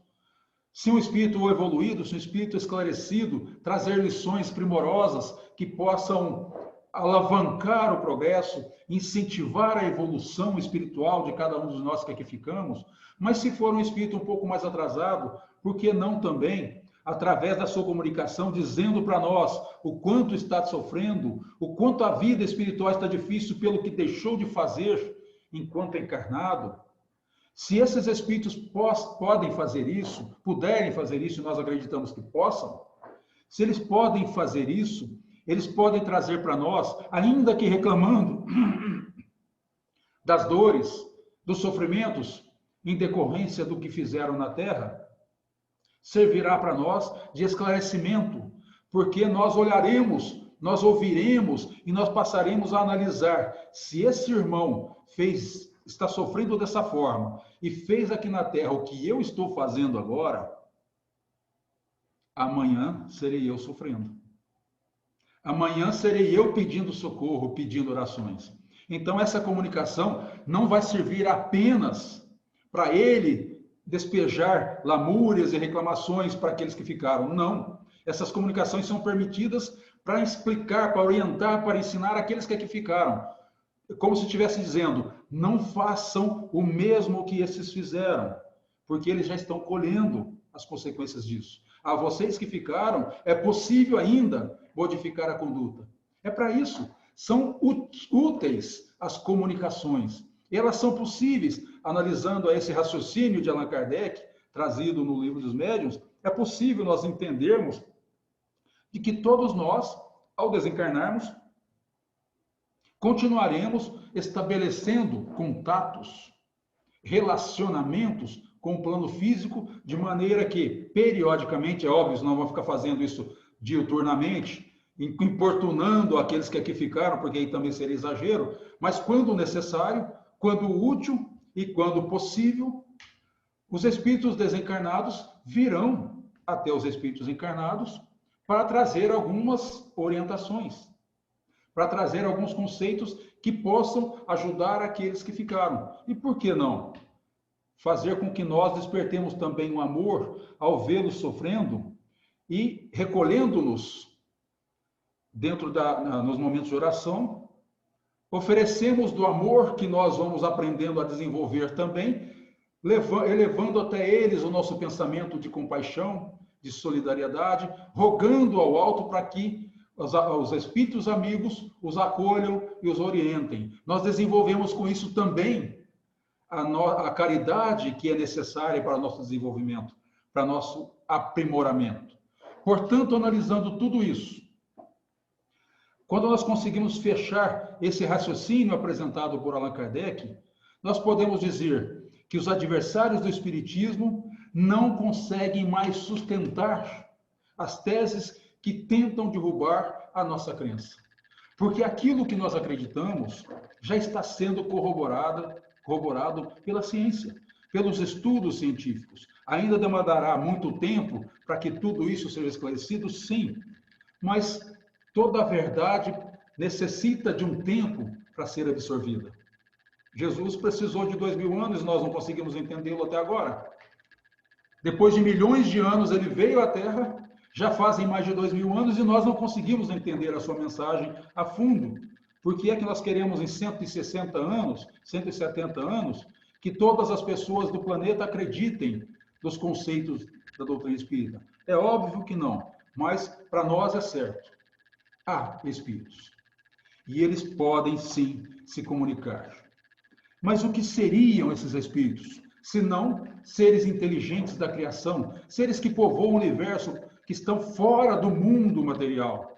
Se um espírito evoluído, se um espírito esclarecido, trazer lições primorosas que possam alavancar o progresso, incentivar a evolução espiritual de cada um dos nós que aqui ficamos. Mas se for um espírito um pouco mais atrasado, por que não também, através da sua comunicação, dizendo para nós o quanto está sofrendo, o quanto a vida espiritual está difícil pelo que deixou de fazer enquanto encarnado? Se esses espíritos podem fazer isso, puderem fazer isso, e nós acreditamos que possam, se eles podem fazer isso, eles podem trazer para nós, ainda que reclamando das dores, dos sofrimentos em decorrência do que fizeram na Terra, servirá para nós de esclarecimento, porque nós olharemos, nós ouviremos e nós passaremos a analisar se esse irmão está sofrendo dessa forma e fez aqui na Terra o que eu estou fazendo agora, amanhã serei eu sofrendo. Amanhã serei eu pedindo socorro, pedindo orações. Então, essa comunicação não vai servir apenas para ele despejar lamúrias e reclamações para aqueles que ficaram. Não. Essas comunicações são permitidas para explicar, para orientar, para ensinar aqueles que aqui ficaram. Como se estivesse dizendo, não façam o mesmo que esses fizeram, porque eles já estão colhendo as consequências disso. A vocês que ficaram, é possível ainda modificar a conduta. É para isso. São úteis as comunicações. E elas são possíveis, analisando esse raciocínio de Allan Kardec, trazido no Livro dos Médiuns, é possível nós entendermos de que todos nós, ao desencarnarmos, continuaremos estabelecendo contatos, relacionamentos com o plano físico, de maneira que, periodicamente, é óbvio, não vamos ficar fazendo isso diuturnamente, importunando aqueles que aqui ficaram, porque aí também seria exagero, mas quando necessário, quando útil e quando possível, os espíritos desencarnados virão até os espíritos encarnados para trazer algumas orientações, para trazer alguns conceitos que possam ajudar aqueles que ficaram. E por que não? Fazer com que nós despertemos também um amor ao vê-los sofrendo e recolhendo-nos dentro nos momentos de oração, oferecemos do amor que nós vamos aprendendo a desenvolver também, elevando até eles o nosso pensamento de compaixão, de solidariedade, rogando ao alto para que os espíritos amigos os acolham e os orientem. Nós desenvolvemos com isso também a caridade que é necessária para o nosso desenvolvimento, para nosso aprimoramento. Portanto, analisando tudo isso, quando nós conseguimos fechar esse raciocínio apresentado por Allan Kardec, nós podemos dizer que os adversários do Espiritismo não conseguem mais sustentar as teses que tentam derrubar a nossa crença. Porque aquilo que nós acreditamos já está sendo corroborado pela ciência, pelos estudos científicos. Ainda demandará muito tempo para que tudo isso seja esclarecido? Sim, mas toda a verdade necessita de um tempo para ser absorvida. Jesus precisou de 2000 anos e nós não conseguimos entendê-lo até agora. Depois de milhões de anos ele veio à Terra, já fazem mais de 2000 anos e nós não conseguimos entender a sua mensagem a fundo. Por que é que nós queremos em 160 anos, 170 anos, que todas as pessoas do planeta acreditem nos conceitos da doutrina espírita? É óbvio que não, mas para nós é certo. Há espíritos. E eles podem sim se comunicar. Mas o que seriam esses espíritos? Se não seres inteligentes da criação, seres que povoam o universo, que estão fora do mundo material.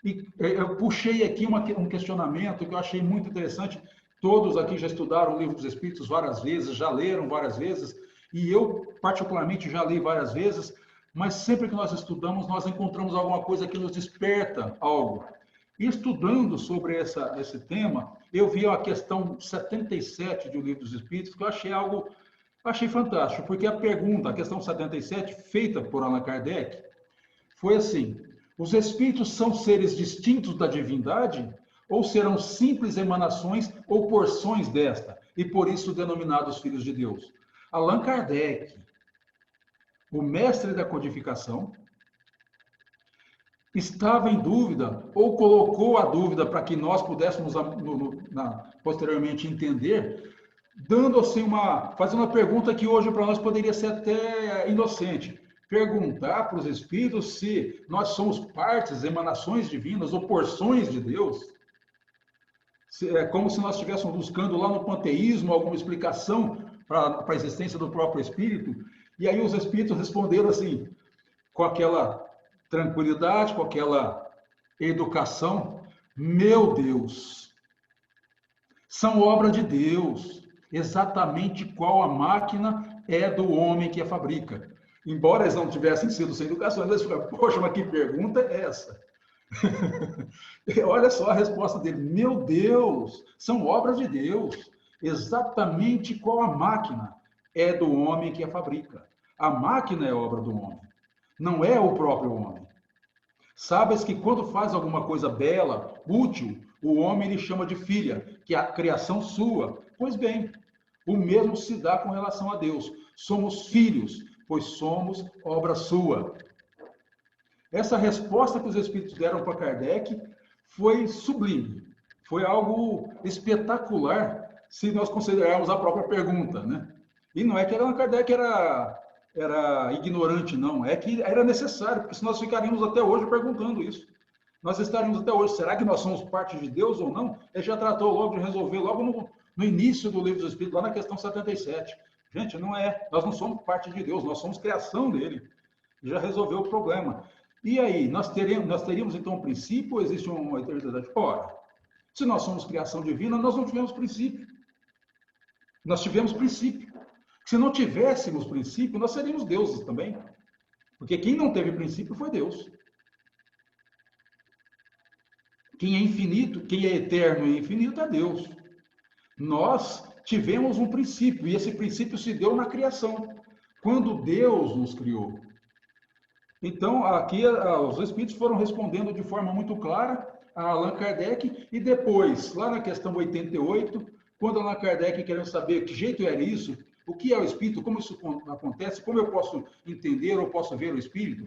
E eu puxei aqui um questionamento que eu achei muito interessante. Todos aqui já estudaram o Livro dos Espíritos várias vezes, já leram várias vezes, e eu, particularmente, já li várias vezes, mas sempre que nós estudamos, nós encontramos alguma coisa que nos desperta algo. E estudando sobre esse tema, eu vi a questão 77 do Livro dos Espíritos, que eu achei fantástico, porque a questão 77, feita por Allan Kardec, foi assim: os espíritos são seres distintos da divindade ou serão simples emanações ou porções desta, e por isso denominados filhos de Deus? Allan Kardec, o mestre da codificação, estava em dúvida, ou colocou a dúvida para que nós pudéssemos posteriormente entender, dando assim fazendo uma pergunta que hoje para nós poderia ser até inocente. Perguntar para os espíritos se nós somos partes, emanações divinas ou porções de Deus. É como se nós estivéssemos buscando lá no panteísmo alguma explicação para a existência do próprio espírito. E aí os espíritos responderam assim, com aquela tranquilidade, com aquela educação: meu Deus, são obra de Deus, exatamente qual a máquina é do homem que a fabrica. Embora eles não tivessem sido sem educação, eles falaram: poxa, mas que pergunta é essa? Olha só a resposta dele: meu Deus, são obras de Deus, exatamente qual a máquina é do homem que a fabrica. A máquina é obra do homem, não é o próprio homem. Sabes que quando faz alguma coisa bela, útil, o homem lhe chama de filha, que é a criação sua. Pois bem, o mesmo se dá com relação a Deus. Somos filhos, pois somos obra sua. Essa resposta que os espíritos deram para Kardec foi sublime, foi algo espetacular, se nós considerarmos a própria pergunta, né? E não é que Allan Kardec era ignorante, não. É que era necessário, porque senão nós ficaríamos até hoje perguntando isso. Nós estaríamos até hoje: será que nós somos parte de Deus ou não? Ele já tratou logo de resolver, logo no início do Livro dos Espíritos, lá na questão 77. Gente, não é. Nós não somos parte de Deus, nós somos criação dele. Já resolveu o problema. E aí, nós teríamos então um princípio ou existe uma eternidade? Ora, se nós somos criação divina, nós não tivemos princípio. Nós tivemos princípio. Se não tivéssemos princípio, nós seríamos deuses também. Porque quem não teve princípio foi Deus. Quem é infinito, quem é eterno e infinito é Deus. Nós tivemos um princípio, e esse princípio se deu na criação, quando Deus nos criou. Então, aqui os espíritos foram respondendo de forma muito clara a Allan Kardec, e depois, lá na questão 88, quando Allan Kardec querendo saber que jeito era isso, o que é o espírito, como isso acontece, como eu posso entender ou posso ver o espírito,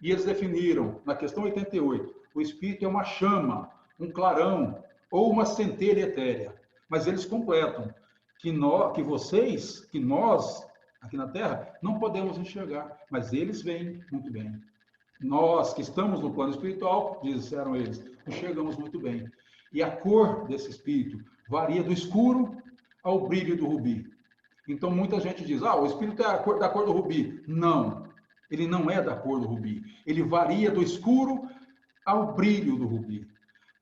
e eles definiram, na questão 88, o espírito é uma chama, um clarão ou uma centelha etérea. Mas eles completam que nós, aqui na Terra, não podemos enxergar, mas eles veem muito bem. Nós que estamos no plano espiritual, disseram eles, enxergamos muito bem. E a cor desse espírito varia do escuro ao brilho do rubi. Então muita gente diz: o espírito é da cor do rubi. Não, ele não é da cor do rubi. Ele varia do escuro ao brilho do rubi.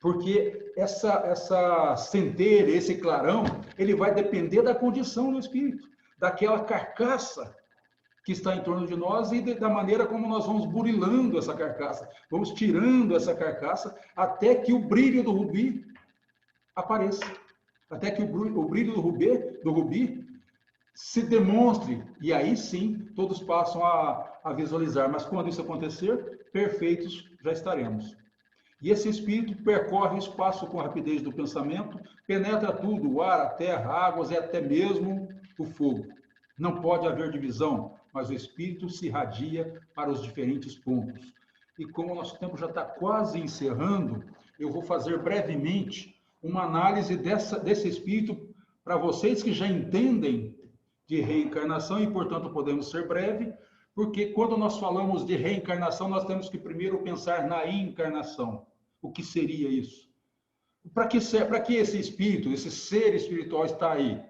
Porque essa centelha, esse clarão, ele vai depender da condição do espírito, daquela carcaça que está em torno de nós e da maneira como nós vamos burilando essa carcaça, vamos tirando essa carcaça até que o brilho do rubi apareça, até que o brilho do rubi se demonstre, e aí sim todos passam a visualizar. Mas quando isso acontecer, perfeitos já estaremos. E esse espírito percorre o espaço com a rapidez do pensamento, penetra tudo, o ar, a terra, águas e até mesmo o fogo. Não pode haver divisão, mas o espírito se irradia para os diferentes pontos. E como o nosso tempo já está quase encerrando, eu vou fazer brevemente uma análise desse espírito para vocês que já entendem de reencarnação e, portanto, podemos ser breve, porque quando nós falamos de reencarnação, nós temos que primeiro pensar na encarnação. O que seria isso? Para que esse espírito, esse ser espiritual está aí?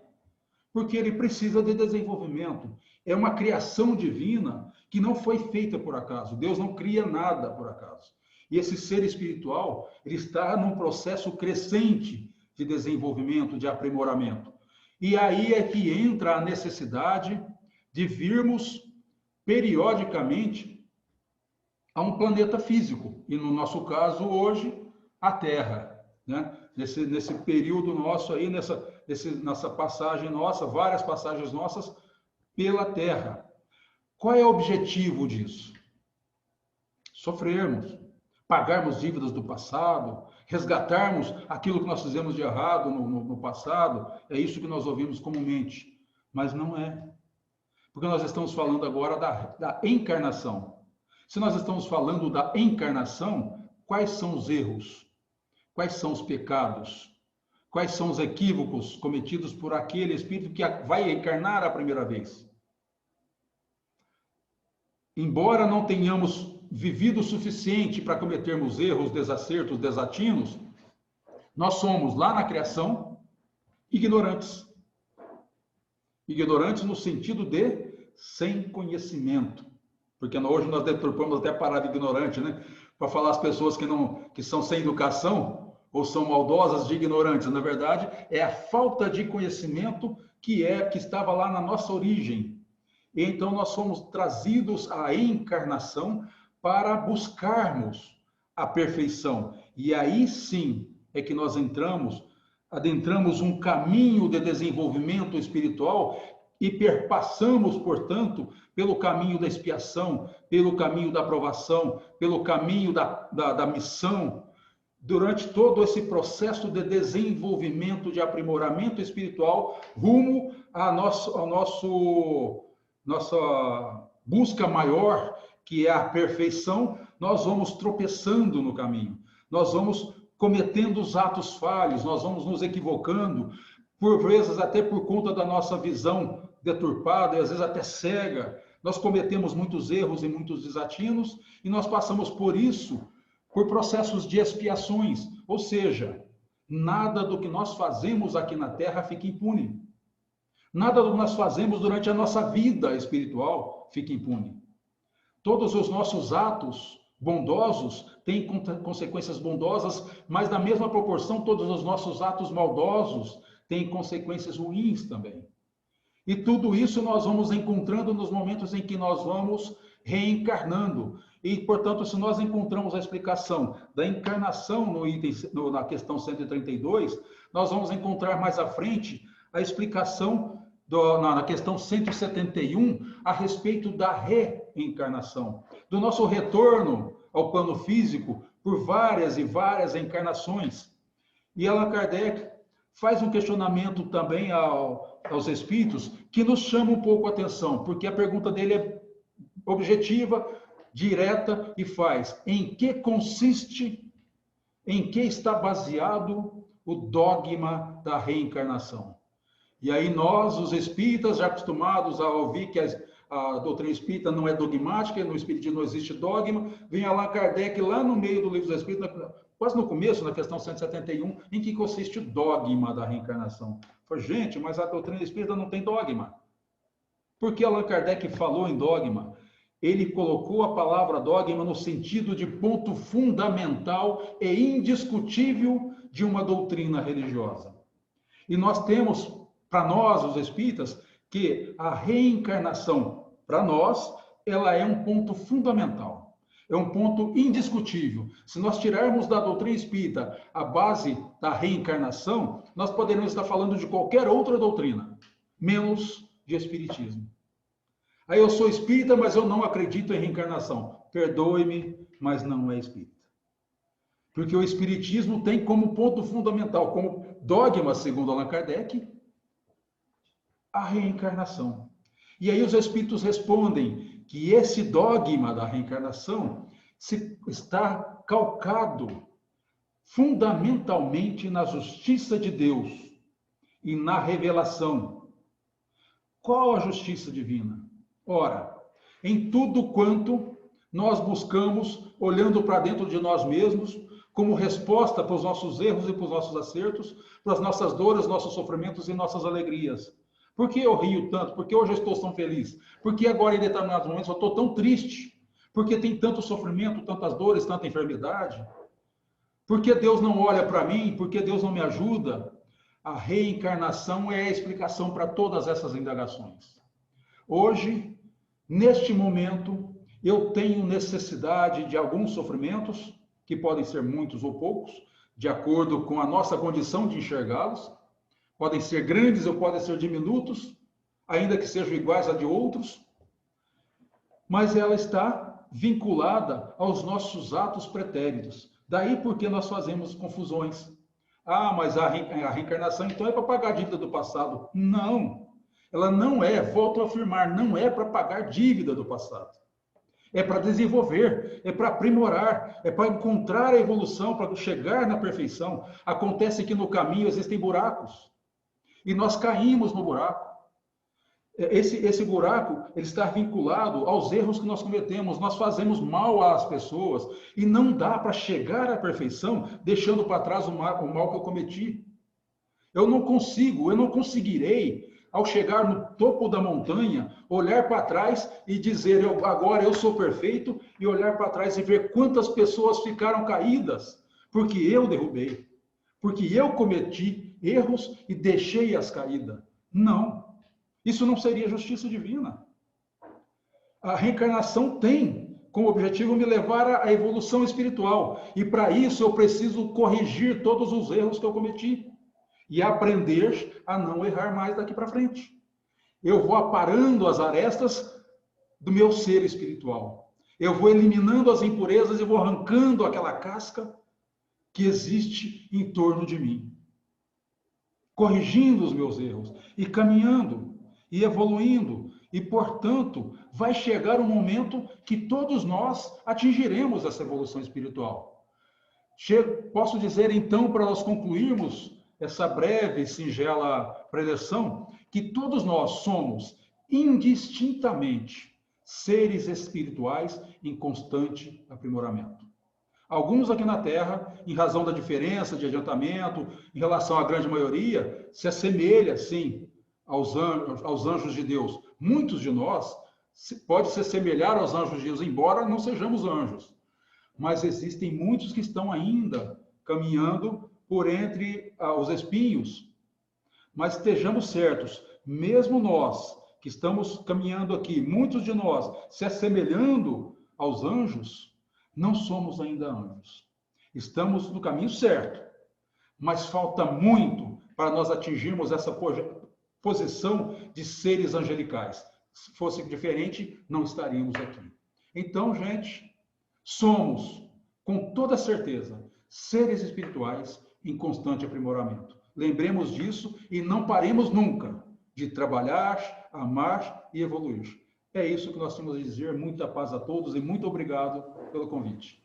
Porque ele precisa de desenvolvimento. É uma criação divina que não foi feita por acaso. Deus não cria nada por acaso. E esse ser espiritual, ele está num processo crescente de desenvolvimento, de aprimoramento. E aí é que entra a necessidade de virmos periodicamente a um planeta físico, e no nosso caso hoje, a Terra, né? Nesse período nosso aí, nessa passagem nossa, várias passagens nossas pela Terra. Qual é o objetivo disso? Sofrermos, pagarmos dívidas do passado, resgatarmos aquilo que nós fizemos de errado no passado, é isso que nós ouvimos comumente, mas não é. Porque nós estamos falando agora da encarnação. Se nós estamos falando da encarnação, quais são os erros? Quais são os pecados? Quais são os equívocos cometidos por aquele espírito que vai encarnar a primeira vez? Embora não tenhamos vivido o suficiente para cometermos erros, desacertos, desatinos, nós somos, lá na criação, ignorantes. Ignorantes no sentido de sem conhecimento. Porque hoje nós deturpamos até a palavra ignorante, né? Para falar as pessoas que são sem educação ou são maldosas de ignorantes. Na verdade, é a falta de conhecimento que estava lá na nossa origem. E então nós somos trazidos à encarnação para buscarmos a perfeição. E aí sim é que nós adentramos um caminho de desenvolvimento espiritual e perpassamos, portanto, pelo caminho da expiação, pelo caminho da aprovação, pelo caminho da missão, durante todo esse processo de desenvolvimento, de aprimoramento espiritual, rumo à nossa busca maior, que é a perfeição. Nós vamos tropeçando no caminho, nós vamos cometendo os atos falhos, nós vamos nos equivocando, por vezes até por conta da nossa visão deturpada e às vezes até cega. Nós cometemos muitos erros e muitos desatinos e nós passamos por isso, por processos de expiações, ou seja, nada do que nós fazemos aqui na Terra fica impune. Nada do que nós fazemos durante a nossa vida espiritual fica impune. Todos os nossos atos bondosos têm consequências bondosas, mas na mesma proporção todos os nossos atos maldosos têm consequências ruins também. E tudo isso nós vamos encontrando nos momentos em que nós vamos reencarnando. E, portanto, se nós encontramos a explicação da encarnação na questão 132, nós vamos encontrar mais à frente a explicação na questão 171 a respeito da reencarnação, do nosso retorno ao plano físico por várias e várias encarnações. E Allan Kardec faz um questionamento também aos espíritos que nos chama um pouco a atenção, porque a pergunta dele é objetiva, direta e faz: em que consiste, em que está baseado o dogma da reencarnação? E aí nós, os espíritas, já acostumados a ouvir que a doutrina espírita não é dogmática, no espiritismo não existe dogma, vem Allan Kardec lá no meio do livro dos Espíritos, quase no começo, na questão 171, em que consiste o dogma da reencarnação. Falei, gente, mas a doutrina espírita não tem dogma. Por que Allan Kardec falou em dogma? Ele colocou a palavra dogma no sentido de ponto fundamental e indiscutível de uma doutrina religiosa. E nós temos, para nós, os espíritas, que a reencarnação, para nós, ela é um ponto fundamental, é um ponto indiscutível. Se nós tirarmos da doutrina espírita a base da reencarnação, nós poderíamos estar falando de qualquer outra doutrina, menos de espiritismo. Aí eu sou espírita, mas eu não acredito em reencarnação. Perdoe-me, mas não é espírita. Porque o espiritismo tem como ponto fundamental, como dogma, segundo Allan Kardec, a reencarnação. E aí os espíritos respondem que esse dogma da reencarnação está calcado fundamentalmente na justiça de Deus e na revelação. Qual a justiça divina? Ora, em tudo quanto nós buscamos, olhando para dentro de nós mesmos, como resposta para os nossos erros e para os nossos acertos, para as nossas dores, nossos sofrimentos e nossas alegrias. Por que eu rio tanto? Por que hoje eu estou tão feliz? Por que agora, em determinados momentos, eu estou tão triste? Por que tem tanto sofrimento, tantas dores, tanta enfermidade? Por que Deus não olha para mim? Por que Deus não me ajuda? A reencarnação é a explicação para todas essas indagações. Hoje, neste momento, eu tenho necessidade de alguns sofrimentos, que podem ser muitos ou poucos, de acordo com a nossa condição de enxergá-los. Podem ser grandes ou podem ser diminutos, ainda que sejam iguais a de outros. Mas ela está vinculada aos nossos atos pretéritos. Daí porque nós fazemos confusões. Ah, mas a reencarnação então é para pagar a dívida do passado. Não, ela não é, volto a afirmar, não é para pagar dívida do passado. É para desenvolver, é para aprimorar, é para encontrar a evolução, para chegar na perfeição. Acontece que no caminho existem buracos. E nós caímos no buraco. Esse buraco ele está vinculado aos erros que nós cometemos. Nós fazemos mal às pessoas e não dá para chegar à perfeição deixando para trás o mal que eu cometi. Eu não conseguirei, ao chegar no topo da montanha, olhar para trás e dizer, agora eu sou perfeito, e olhar para trás e ver quantas pessoas ficaram caídas, porque eu derrubei, porque eu cometi erros e deixei-as caídas. Não. Isso não seria justiça divina. A reencarnação tem como objetivo me levar à evolução espiritual. E para isso eu preciso corrigir todos os erros que eu cometi. E aprender a não errar mais daqui para frente. Eu vou aparando as arestas do meu ser espiritual. Eu vou eliminando as impurezas e vou arrancando aquela casca que existe em torno de mim. Corrigindo os meus erros e caminhando e evoluindo, e, portanto, vai chegar um momento que todos nós atingiremos essa evolução espiritual. Posso dizer, então, para nós concluirmos essa breve e singela preleção, que todos nós somos indistintamente seres espirituais em constante aprimoramento. Alguns aqui na Terra, em razão da diferença de adiantamento em relação à grande maioria, se assemelha, sim, aos anjos de Deus. Muitos de nós pode se assemelhar aos anjos de Deus, embora não sejamos anjos. Mas existem muitos que estão ainda caminhando por entre os espinhos. Mas estejamos certos, mesmo nós que estamos caminhando aqui, muitos de nós se assemelhando aos anjos, não somos ainda anjos. Estamos no caminho certo, mas falta muito para nós atingirmos essa posição de seres angelicais. Se fosse diferente, não estaríamos aqui. Então, gente, somos, com toda certeza, seres espirituais em constante aprimoramento. Lembremos disso e não paremos nunca de trabalhar, amar e evoluir. É isso que nós temos a dizer. Muita paz a todos e muito obrigado pelo convite.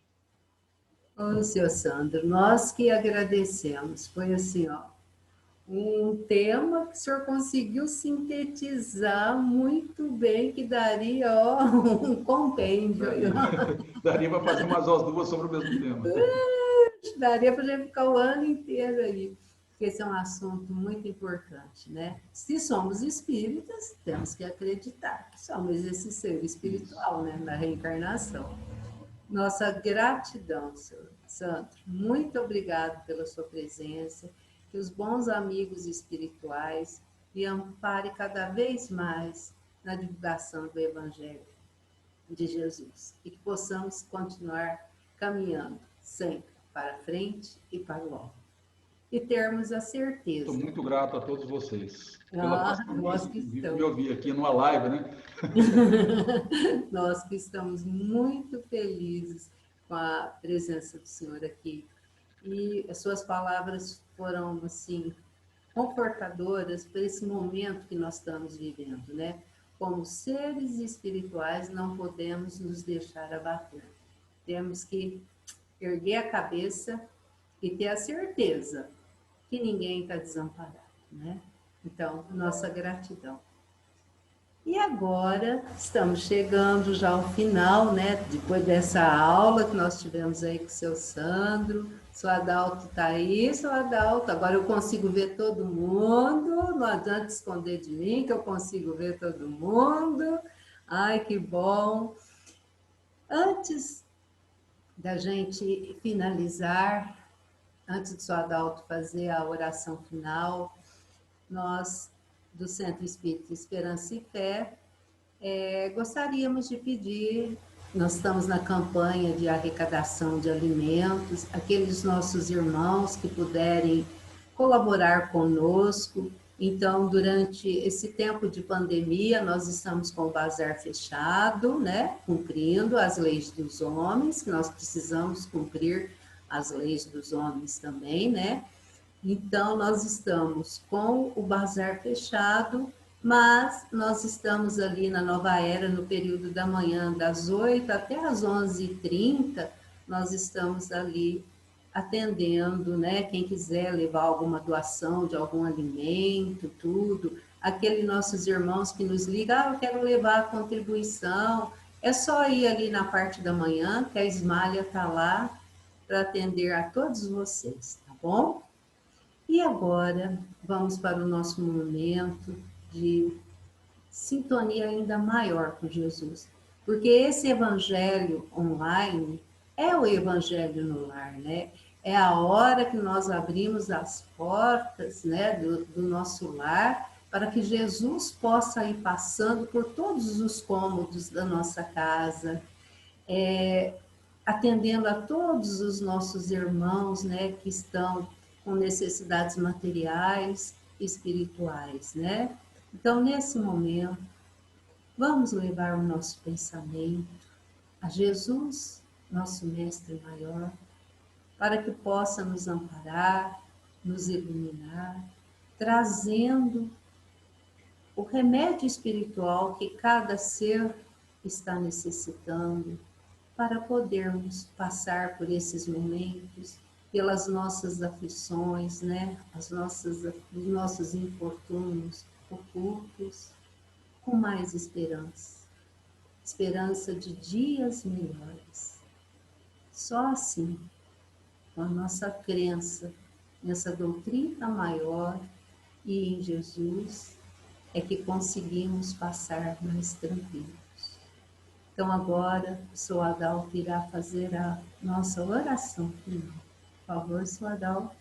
Ô, senhor Sandro, nós que agradecemos. Foi assim, ó, um tema que o senhor conseguiu sintetizar muito bem, que daria, ó, um compêndio. Daria para fazer umas horas duas sobre o mesmo tema. Daria para a gente ficar o ano inteiro aí, porque esse é um assunto muito importante, né? Se somos espíritas, temos que acreditar que somos esse ser espiritual, né? Na reencarnação. Nossa gratidão, senhor Sandro. Muito obrigado pela sua presença. Que os bons amigos espirituais lhe amparem cada vez mais na divulgação do Evangelho de Jesus. E que possamos continuar caminhando sempre para frente e para o alto. e termos a certeza. Estou muito grato a todos vocês. Nós que estamos. Me ouvir aqui numa live, né? Nós que estamos muito felizes com a presença do senhor aqui. E as suas palavras foram, assim, confortadoras para esse momento que nós estamos vivendo, né? Como seres espirituais, não podemos nos deixar abater. Temos que erguer a cabeça e ter a certeza que ninguém está desamparado, né? Então, nossa gratidão. E agora, estamos chegando já ao final, né? Depois dessa aula que nós tivemos aí com o seu Sandro. Seu Adalto está aí, seu Adalto. Agora eu consigo ver todo mundo. Não adianta esconder de mim, que eu consigo ver todo mundo. Ai, que bom. Antes da gente finalizar, antes do seu Adalto fazer a oração final, nós, do Centro Espírita Esperança e Fé, gostaríamos de pedir, nós estamos na campanha de arrecadação de alimentos, aqueles nossos irmãos que puderem colaborar conosco. Então, durante esse tempo de pandemia, nós estamos com o bazar fechado, né? Cumprindo as leis dos homens, que nós precisamos cumprir as leis dos homens também, né? Então, nós estamos com o bazar fechado, mas nós estamos ali na Nova Era, no período da manhã, das 8 até as 11h30, nós estamos ali atendendo, né? Quem quiser levar alguma doação de algum alimento, tudo. Aqueles nossos irmãos que nos ligam, eu quero levar a contribuição. É só ir ali na parte da manhã, que a Ismália está lá para atender a todos vocês, tá bom? E agora, vamos para o nosso momento de sintonia ainda maior com Jesus. Porque esse evangelho online é o evangelho no lar, né? É a hora que nós abrimos as portas, né, do nosso lar, para que Jesus possa ir passando por todos os cômodos da nossa casa, atendendo a todos os nossos irmãos, né, que estão com necessidades materiais e espirituais, né? Então, nesse momento, vamos levar o nosso pensamento a Jesus, nosso Mestre Maior, para que possa nos amparar, nos iluminar, trazendo o remédio espiritual que cada ser está necessitando para podermos passar por esses momentos, pelas nossas aflições, né? Os nossos infortúnios ocultos, com mais esperança. Esperança de dias melhores. Só assim, com a nossa crença nessa doutrina maior e em Jesus, é que conseguimos passar mais tranquilos. Então agora, o seu Adalto irá fazer a nossa oração final. Por favor, seu Adalto.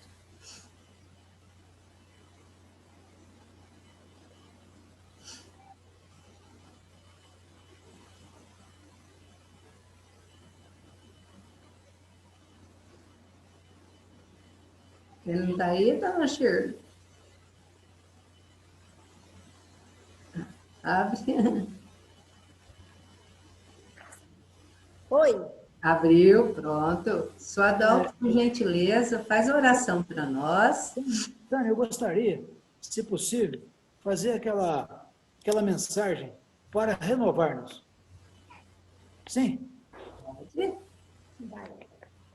Ele não está aí, dona Shirley? Abre. Oi. Abriu, pronto. Seu Adalto, por gentileza, faz a oração para nós. Tânia, eu gostaria, se possível, fazer aquela mensagem para renovar-nos. Sim.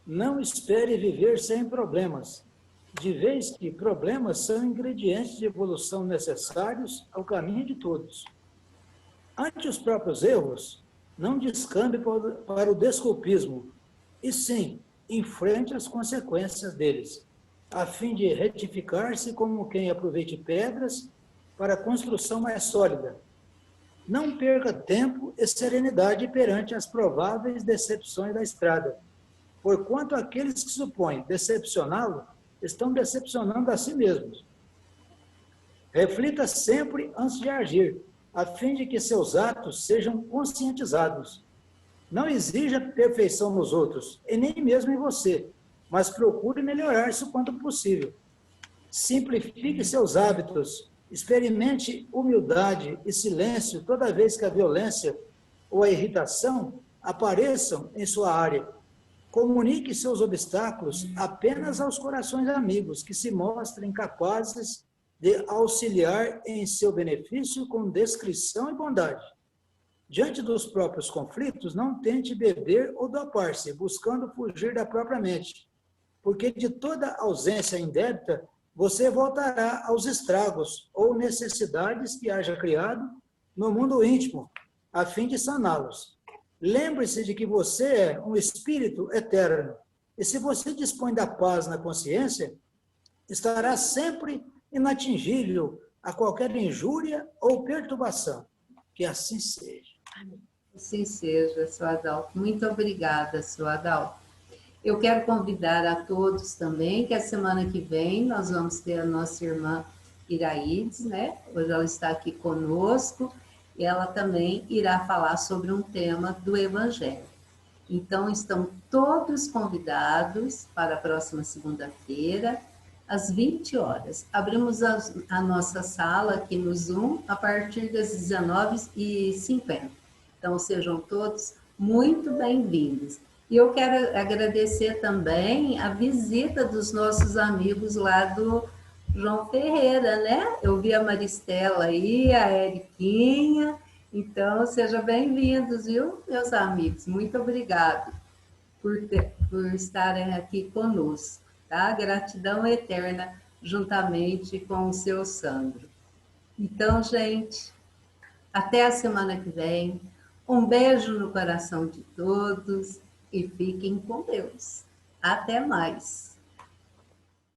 Não espere viver sem problemas, de vez que problemas são ingredientes de evolução necessários ao caminho de todos. Ante os próprios erros, não descambe para o desculpismo, e sim, enfrente as consequências deles, a fim de retificar-se como quem aproveite pedras para a construção mais sólida. Não perca tempo e serenidade perante as prováveis decepções da estrada, porquanto aqueles que supõem decepcioná-lo estão decepcionando a si mesmos. Reflita sempre antes de agir, a fim de que seus atos sejam conscientizados. Não exija perfeição nos outros, e nem mesmo em você, mas procure melhorar-se o quanto possível. Simplifique seus hábitos, experimente humildade e silêncio toda vez que a violência ou a irritação apareçam em sua área. Comunique seus obstáculos apenas aos corações amigos, que se mostrem capazes de auxiliar em seu benefício com discrição e bondade. Diante dos próprios conflitos, não tente beber ou dopar-se, buscando fugir da própria mente, porque de toda ausência indébita, você voltará aos estragos ou necessidades que haja criado no mundo íntimo, a fim de saná-los. Lembre-se de que você é um espírito eterno, e se você dispõe da paz na consciência, estará sempre inatingível a qualquer injúria ou perturbação. Que assim seja. Assim seja, seu Adalto. Muito obrigada, seu Adalto. Eu quero convidar a todos também que a semana que vem nós vamos ter a nossa irmã Iraídes, né? Hoje ela está aqui conosco e ela também irá falar sobre um tema do Evangelho. Então, estão todos convidados para a próxima segunda-feira, às 20 horas. Abrimos a nossa sala aqui no Zoom a partir das 19h50. Então, sejam todos muito bem-vindos. E eu quero agradecer também a visita dos nossos amigos lá do João Ferreira, né? Eu vi a Maristela aí, a Eriquinha. Então, sejam bem-vindos, viu, meus amigos? Muito obrigado por estarem aqui conosco, tá? Gratidão eterna, juntamente com o seu Sandro. Então, gente, até a semana que vem. Um beijo no coração de todos e fiquem com Deus. Até mais.